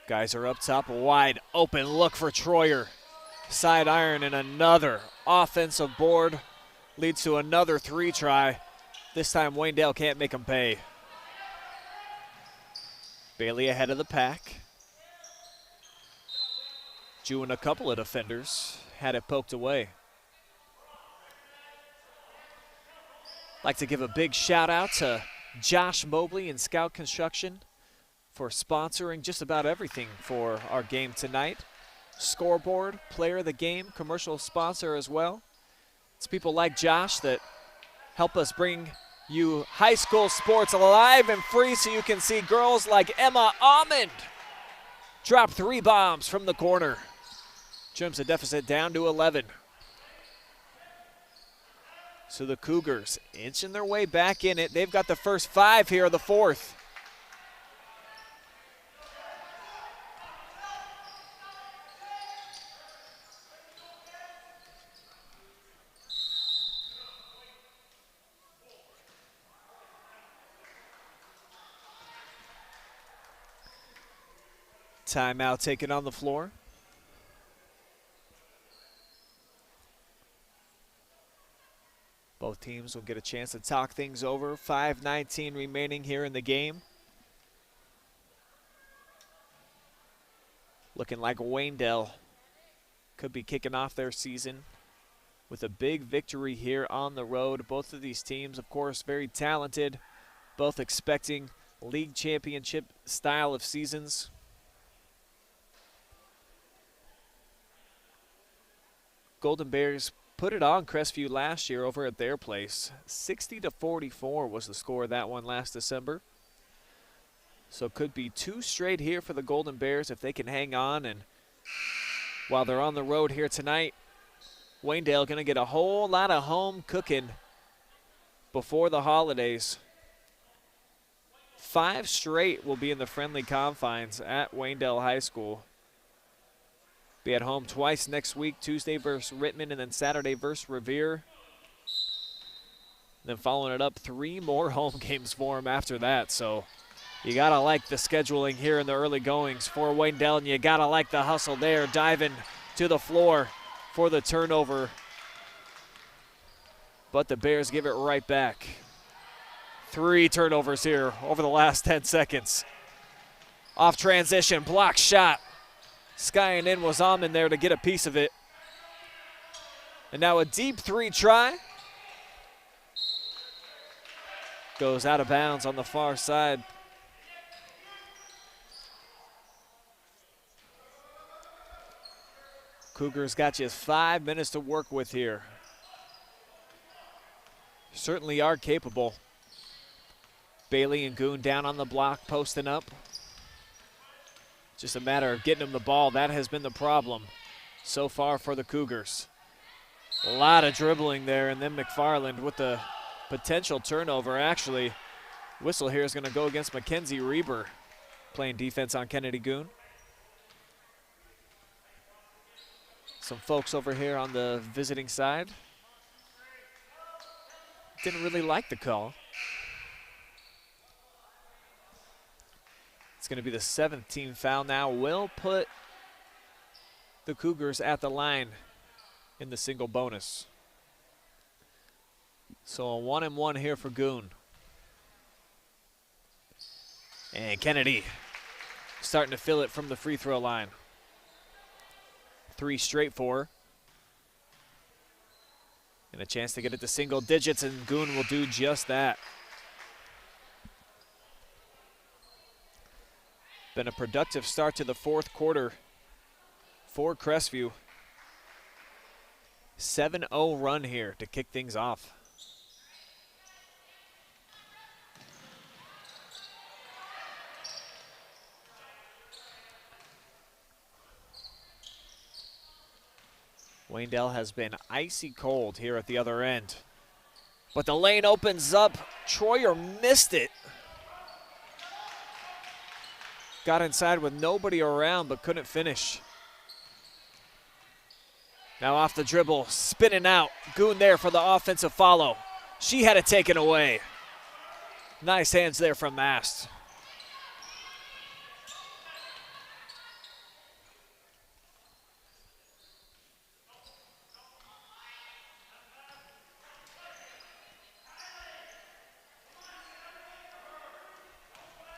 Guys are up top, wide open look for Troyer. Side iron and another offensive board leads to another 3 try. This time Waynedale can't make them pay. Bailey ahead of the pack. Jewing a couple of defenders, had it poked away. Like to give a big shout out to Josh Mobley and Scout Construction for sponsoring just about everything for our game tonight. Scoreboard, player of the game, commercial sponsor as well. It's people like Josh that help us bring you high school sports live and free, so you can see girls like Emma Almond drop 3 bombs from the corner. Trims the deficit down to 11. So the Cougars inching their way back in it. They've got the first 5 here of the fourth. Timeout taken on the floor. Both teams will get a chance to talk things over. 5:19 remaining here in the game. Looking like Waynedale could be kicking off their season with a big victory here on the road. Both of these teams, of course, very talented, both expecting league championship style of seasons. Golden Bears put it on Crestview last year over at their place. 60-44 was the score of that one last December. So it could be 2 straight here for the Golden Bears if they can hang on. And while they're on the road here tonight, Waynedale going to get a whole lot of home cooking before the holidays. 5 straight will be in the friendly confines at Waynedale High School. Be at home twice next week, Tuesday versus Rittman and then Saturday versus Revere. Then following it up, 3 more home games for them after that. So you got to like the scheduling here in the early goings for Waynedale, and you got to like the hustle there, diving to the floor for the turnover. But the Bears give it right back. 3 turnovers here over the last 10 seconds. Off transition, block shot. Skying in was in there to get a piece of it. And now a deep 3 try. Goes out of bounds on the far side. Cougars got you 5 minutes to work with here. Certainly are capable. Bailey and Goon down on the block, posting up. Just a matter of getting them the ball. That has been the problem so far for the Cougars. A lot of dribbling there, and then McFarland with the potential turnover. Actually, whistle here is going to go against Mackenzie Reber, playing defense on Kennedy Goon. Some folks over here on the visiting side didn't really like the call. It's going to be the 7th team foul now. Will put the Cougars at the line in the single bonus. So a 1-and-1 here for Goon. And Kennedy starting to fill it from the free throw line. 3 straight for her. And a chance to get it to single digits, and Goon will do just that. Been a productive start to the 4th quarter for Crestview. 7-0 run here to kick things off. Waynedale has been icy cold here at the other end. But the lane opens up. Troyer missed it. Got inside with nobody around but couldn't finish. Now off the dribble, spinning out. Goon there for the offensive follow. She had it taken away. Nice hands there from Mast.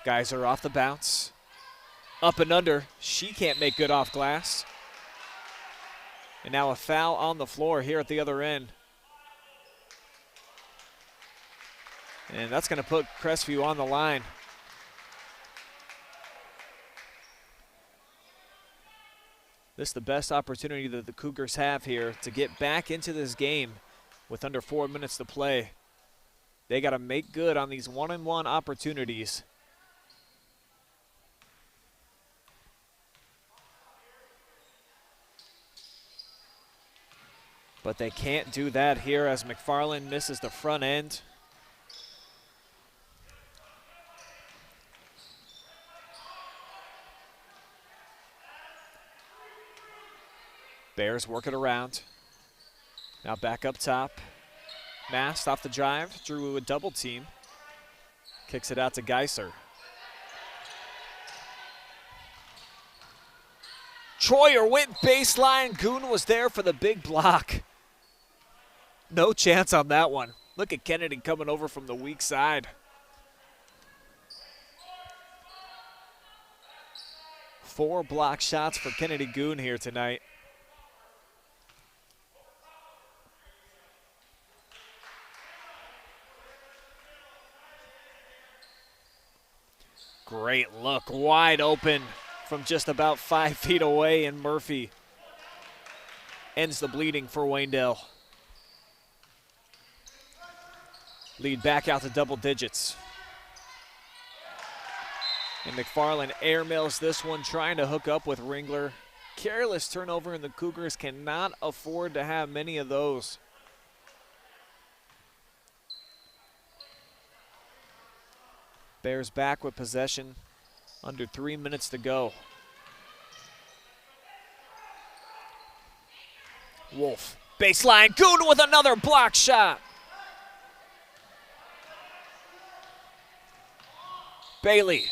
Guys are off the bounce. Up and under. She can't make good off glass. And now a foul on the floor here at the other end. And that's going to put Crestview on the line. This is the best opportunity that the Cougars have here to get back into this game with under 4 minutes to play. They got to make good on these 1-and-1 opportunities. But they can't do that here as McFarland misses the front end. Bears work it around. Now back up top. Mast off the drive, drew a double team. Kicks it out to Geiser. Troyer went baseline. Goon was there for the big block. No chance on that one. Look at Kennedy coming over from the weak side. 4 block shots for Kennedy Goon here tonight. Great look, wide open from just about 5 feet away, and Murphy ends the bleeding for Waynedale. Lead back out to double digits. And McFarland airmails this one, trying to hook up with Ringler. Careless turnover, and the Cougars cannot afford to have many of those. Bears back with possession. Under 3 minutes to go. Wolf, baseline, Goon with another block shot. Bailey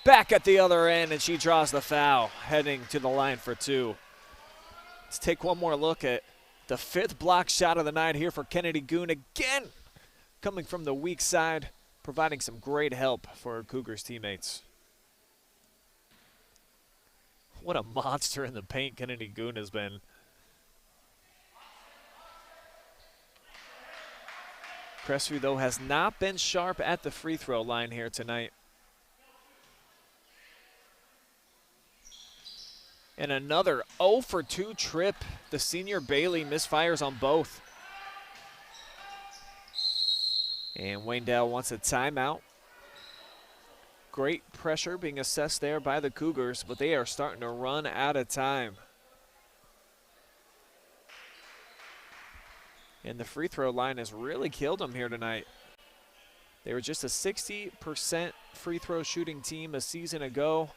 back at the other end, and she draws the foul, heading to the line for 2. Let's take one more look at the 5th block shot of the night here for Kennedy Goon. Again, coming from the weak side, providing some great help for our Cougars teammates. What a monster in the paint Kennedy Goon has been. Crestview, though, has not been sharp at the free throw line here tonight. And another 0 for 2 trip. The senior Bailey misfires on both. And Waynedale wants a timeout. Great pressure being assessed there by the Cougars, but they are starting to run out of time. And the free throw line has really killed them here tonight. They were just a 60% free throw shooting team a season ago,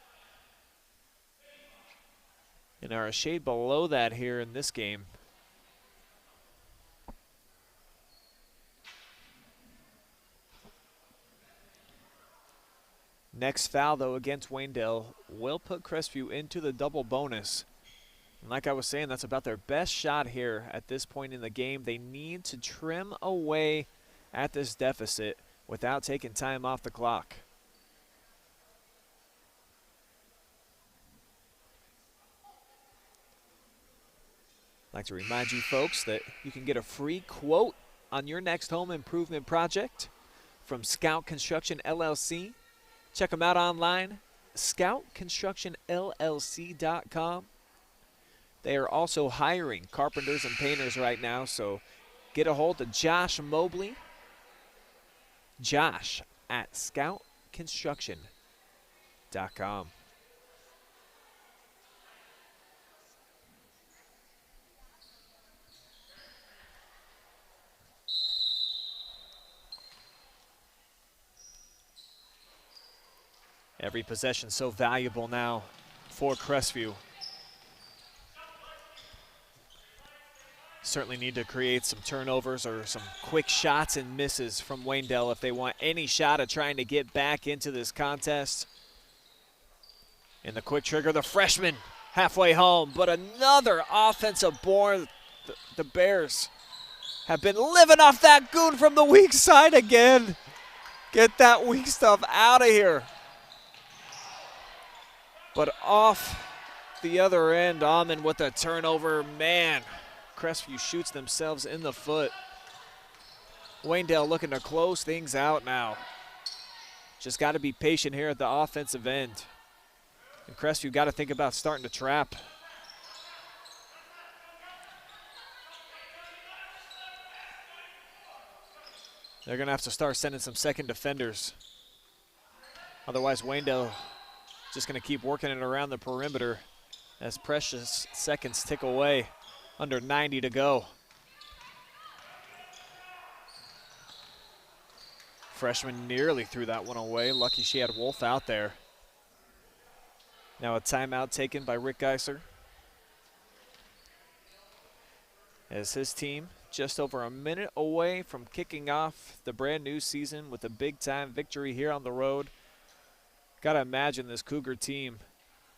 and are a shade below that here in this game. Next foul, though, against Waynedale will put Crestview into the double bonus. And like I was saying, that's about their best shot here at this point in the game. They need to trim away at this deficit without taking time off the clock. I'd like to remind you folks that you can get a free quote on your next home improvement project from Scout Construction LLC. Check them out online, scoutconstructionllc.com. They are also hiring carpenters and painters right now, so get a hold of Josh Mobley. Josh at scoutconstruction.com. Every possession so valuable now for Crestview. Certainly need to create some turnovers or some quick shots and misses from Waynedale if they want any shot at trying to get back into this contest. And the quick trigger, the freshman halfway home, but another offensive board. The Bears have been living off that Goon from the weak side again. Get that weak stuff out of here. But off the other end, Almond with a turnover. Man, Crestview shoots themselves in the foot. Waynedale looking to close things out now. Just got to be patient here at the offensive end. And Crestview got to think about starting to trap. They're going to have to start sending some second defenders. Otherwise, Waynedale just going to keep working it around the perimeter as precious seconds tick away. Under 90 to go. Freshman nearly threw that one away. Lucky she had Wolf out there. Now a timeout taken by Rick Geisler, as his team just over a minute away from kicking off the brand new season with a big time victory here on the road. Got to imagine this Cougar team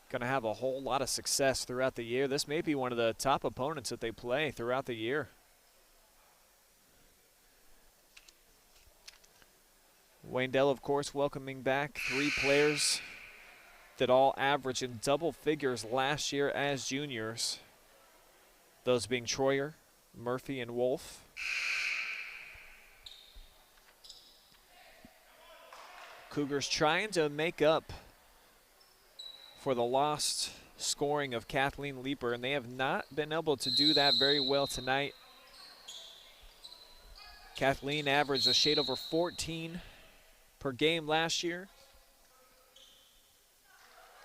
going to have a whole lot of success throughout the year. This may be one of the top opponents that they play throughout the year. Waynedale, of course, welcoming back 3 players that all averaged in double figures last year as juniors. Those being Troyer, Murphy, and Wolf. Cougars trying to make up for the lost scoring of Kathleen Leeper, and they have not been able to do that very well tonight. Kathleen averaged a shade over 14 per game last year.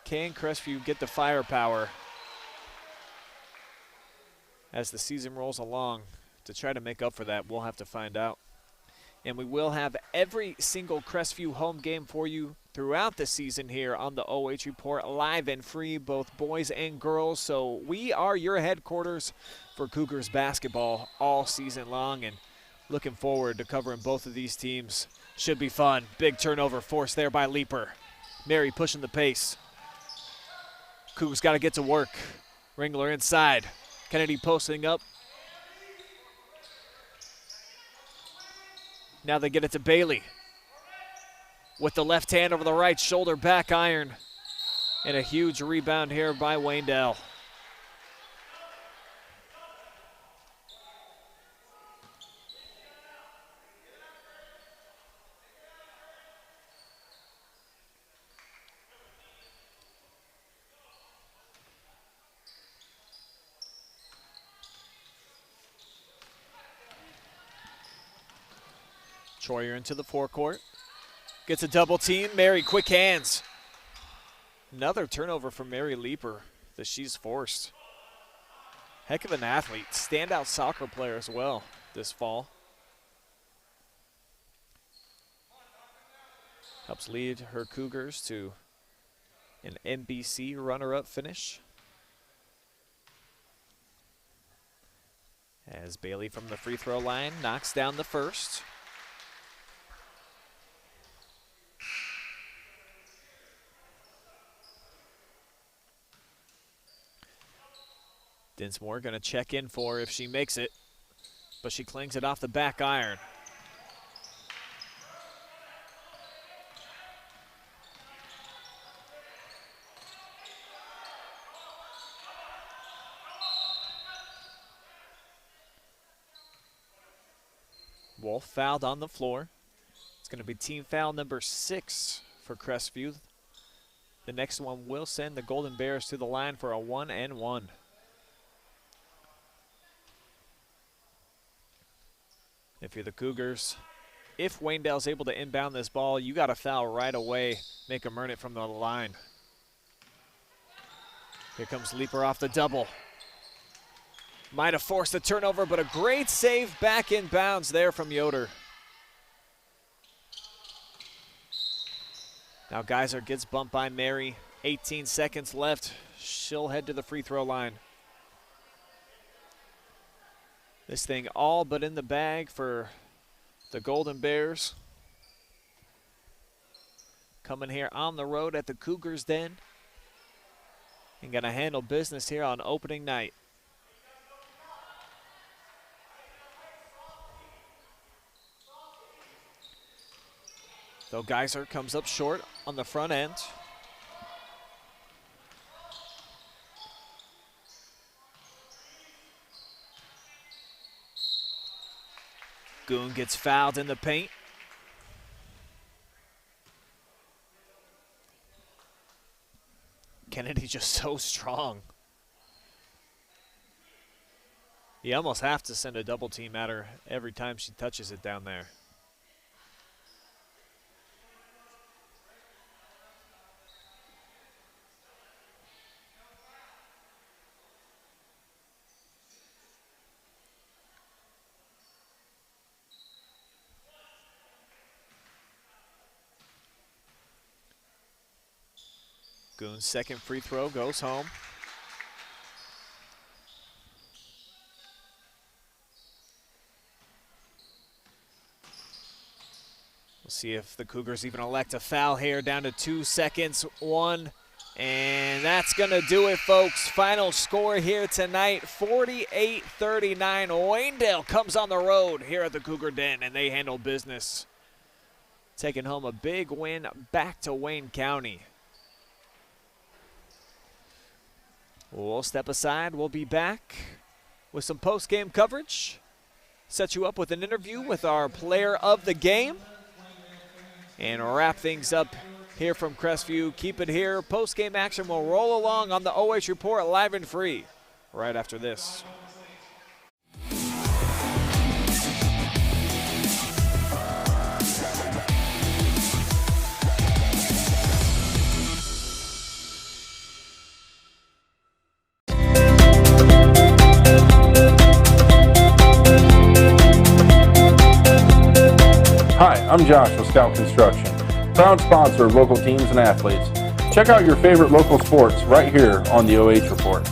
Can Crestview get the firepower as the season rolls along to try to make up for that? We'll have to find out. And we will have every single Crestview home game for you throughout the season here on the OH Report, live and free, both boys and girls. So we are your headquarters for Cougars basketball all season long, and looking forward to covering both of these teams. Should be fun. Big turnover forced there by Leeper. Mary pushing the pace. Cougars got to get to work. Ringler inside. Kennedy posting up. Now they get it to Bailey. With the left hand over the right shoulder, back iron. And a huge rebound here by Waynedale. Troyer into the forecourt. Gets a double team. Mary, quick hands. Another turnover from Mary Leeper that she's forced. Heck of an athlete. Standout soccer player as well this fall. Helps lead her Cougars to an NBC runner-up finish. As Bailey from the free throw line knocks down the first. Dinsmore going to check in for if she makes it, but she clings it off the back iron. Wolf fouled on the floor. It's going to be team foul number 6 for Crestview. The next one will send the Golden Bears to the line for a 1-and-1. If you're the Cougars, if Waynedale's able to inbound this ball, you got to foul right away, make them earn it from the line. Here comes Leeper off the double. Might have forced a turnover, but a great save back in bounds there from Yoder. Now Geyser gets bumped by Mary. 18 seconds left. She'll head to the free throw line. This thing all but in the bag for the Golden Bears. Coming here on the road at the Cougars Den. And going to handle business here on opening night. Though Geyser comes up short on the front end. Goon gets fouled in the paint. Kennedy just so strong. You almost have to send a double team at her every time she touches it down there. Goon's second free throw goes home. We'll see if the Cougars even elect a foul here. Down to 2 seconds. 1, And that's going to do it, folks. Final score here tonight, 48-39. Waynedale comes on the road here at the Cougar Den, and they handle business, taking home a big win back to Wayne County. We'll step aside. We'll be back with some post-game coverage. Set you up with an interview with our player of the game. And wrap things up here from Crestview. Keep it here. Post-game action will roll along on the OH Report live and free right after this.
Hi, I'm Josh with Scout Construction, proud sponsor of local teams and athletes. Check out your favorite local sports right here on the OH Report.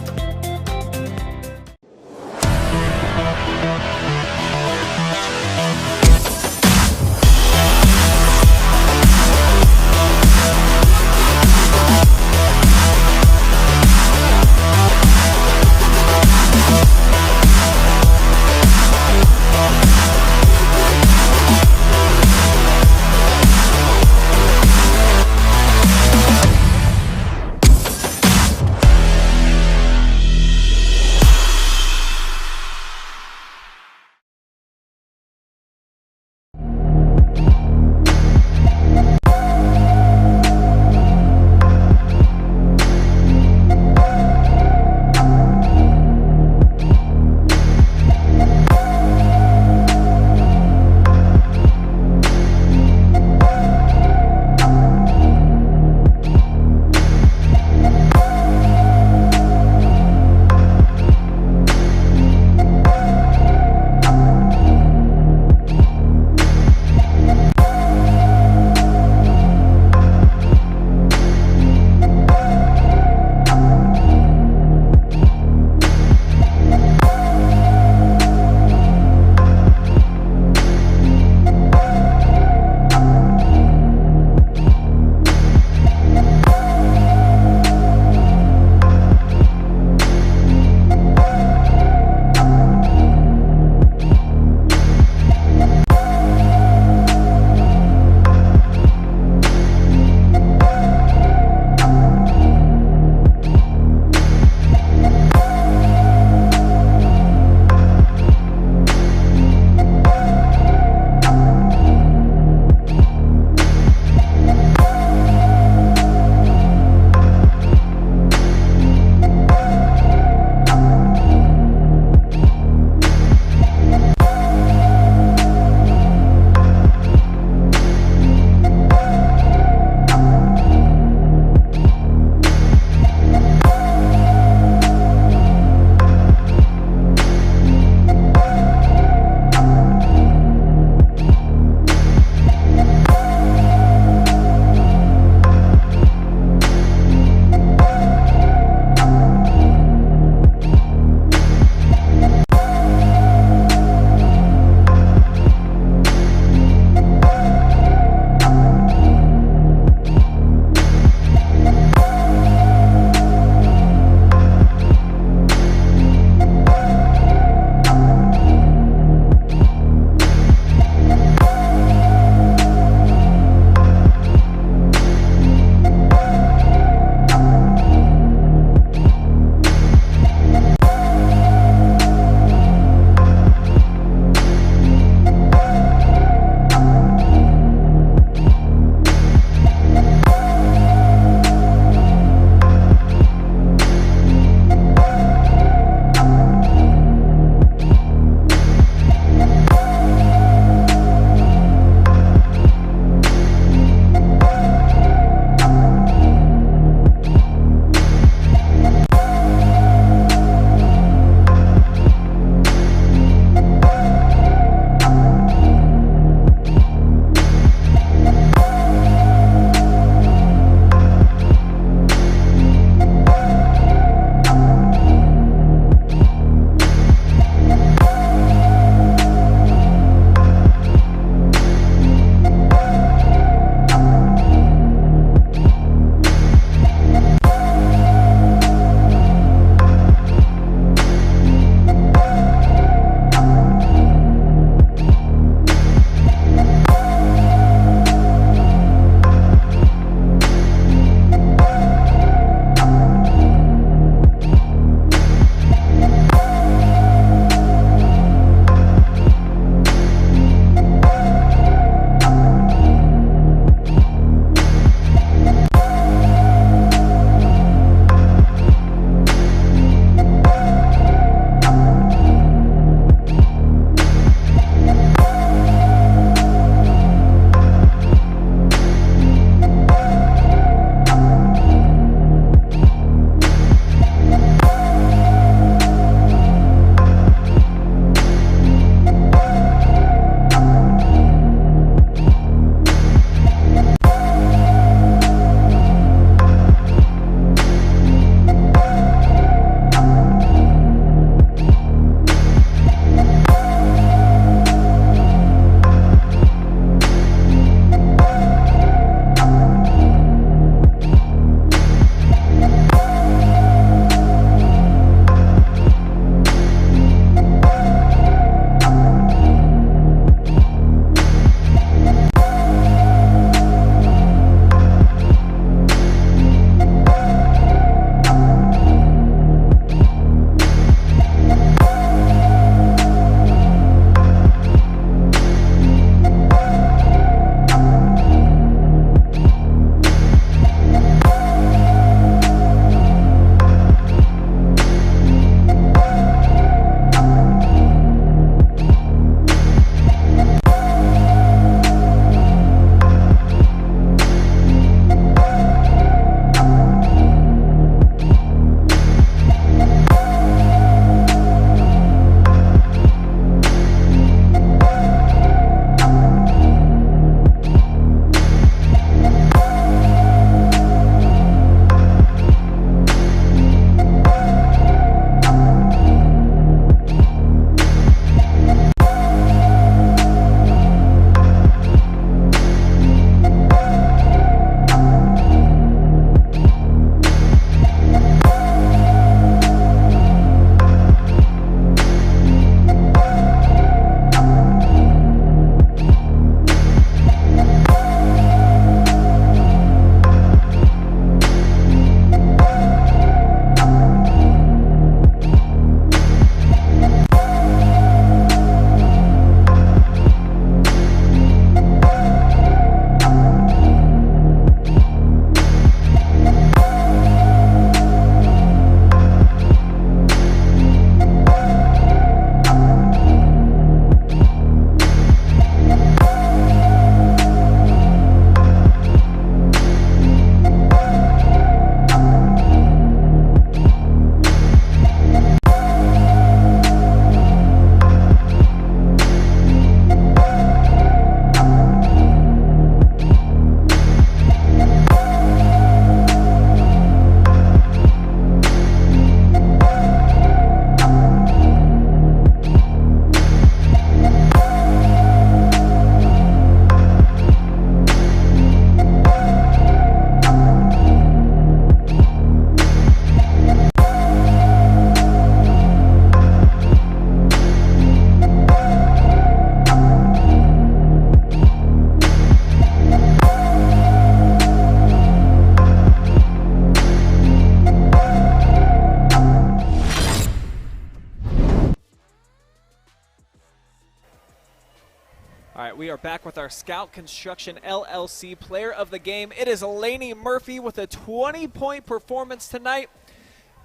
right, we are back with our Scout Construction LLC player of the game. It is Lainey Murphy with a 20-point performance tonight.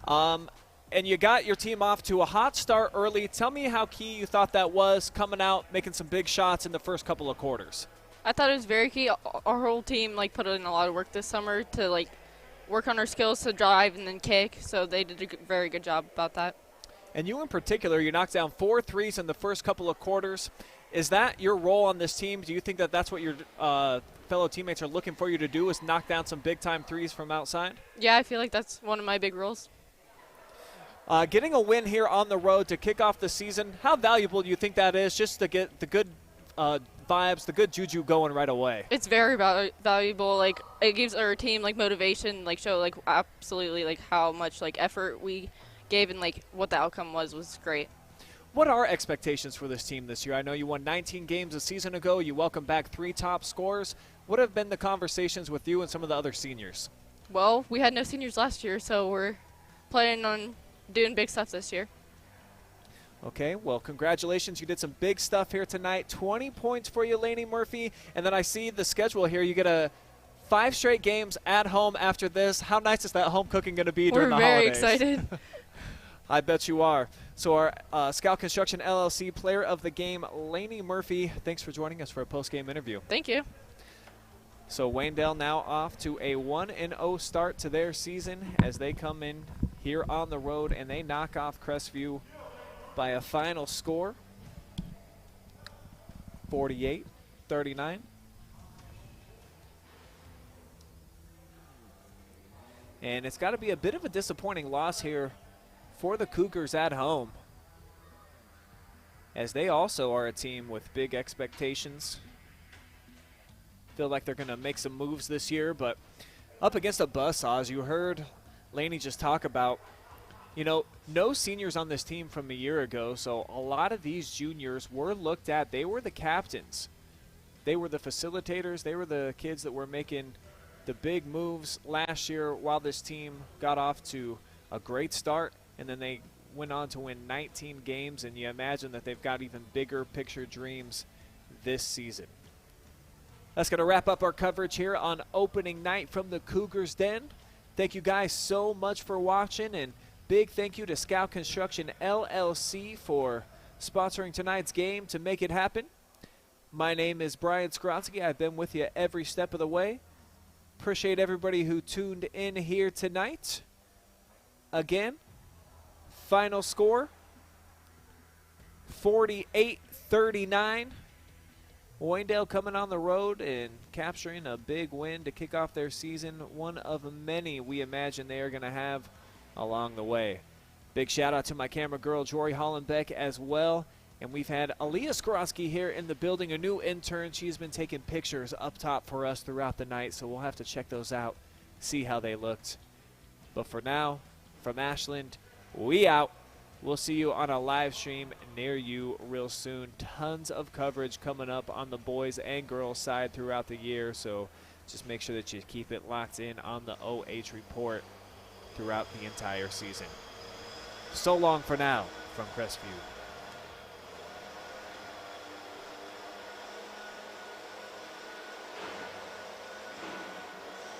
And you got your team off to a hot start early. Tell me how key you thought that was, coming out, making some big shots in the first couple of quarters.
I thought it was very key. Our whole team put in a lot of work this summer to work on our skills to drive and then kick. So they did a very good job about that.
And you in particular, you knocked down 4 threes in the first couple of quarters. Is that your role on this team? Do you think that that's what your fellow teammates are looking for you to do, is knock down some big-time threes from outside?
Yeah, I feel like that's one of my big roles.
Getting a win here on the road to kick off the season, how valuable do you think that is, just to get the good vibes, the good juju going right away?
It's very valuable. It gives our team motivation, show absolutely how much effort we gave, and what the outcome was great.
What are expectations for this team this year? I know you won 19 games a season ago. You welcomed back 3 top scorers. What have been the conversations with you and some of the other seniors?
Well, we had no seniors last year, so we're planning on doing big stuff this year.
Okay, well, congratulations. You did some big stuff here tonight. 20 points for you, Lainey Murphy. And then I see the schedule here. You get 5 straight games at home after this. How nice is that home cooking going to be during the holidays?
We're very excited.
I bet you are. So our Scout Construction LLC player of the game, Lainey Murphy, thanks for joining us for a post-game interview.
Thank you.
So Waynedale now off to a 1-0 start to their season as they come in here on the road and they knock off Crestview by a final score, 48-39. And it's got to be a bit of a disappointing loss here for the Cougars at home, as they also are a team with big expectations. Feel like they're going to make some moves this year, but up against a buzzsaw, as you heard Lainey just talk about, no seniors on this team from a year ago, so a lot of these juniors were looked at. They were the captains. They were the facilitators. They were the kids that were making the big moves last year while this team got off to a great start. And then they went on to win 19 games, and you imagine that they've got even bigger picture dreams this season. That's going to wrap up our coverage here on opening night from the Cougars Den. Thank you guys so much for watching, and big thank you to Scout Construction LLC for sponsoring tonight's game to make it happen. My name is Brian Skowronski. I've been with you every step of the way. Appreciate everybody who tuned in here tonight. Again, final score, 48-39. Waynedale coming on the road and capturing a big win to kick off their season, one of many we imagine they are going to have along the way. Big shout out to my camera girl, Jory Hollenbeck, as well. And we've had Aaliyah Skowronski here in the building, a new intern. She's been taking pictures up top for us throughout the night, so we'll have to check those out, see how they looked. But for now, from Ashland, we out. We'll see you on a live stream near you real soon. Tons of coverage coming up on the boys and girls side throughout the year, so just make sure that you keep it locked in on the OH Report throughout the entire season. So long for now from Crestview.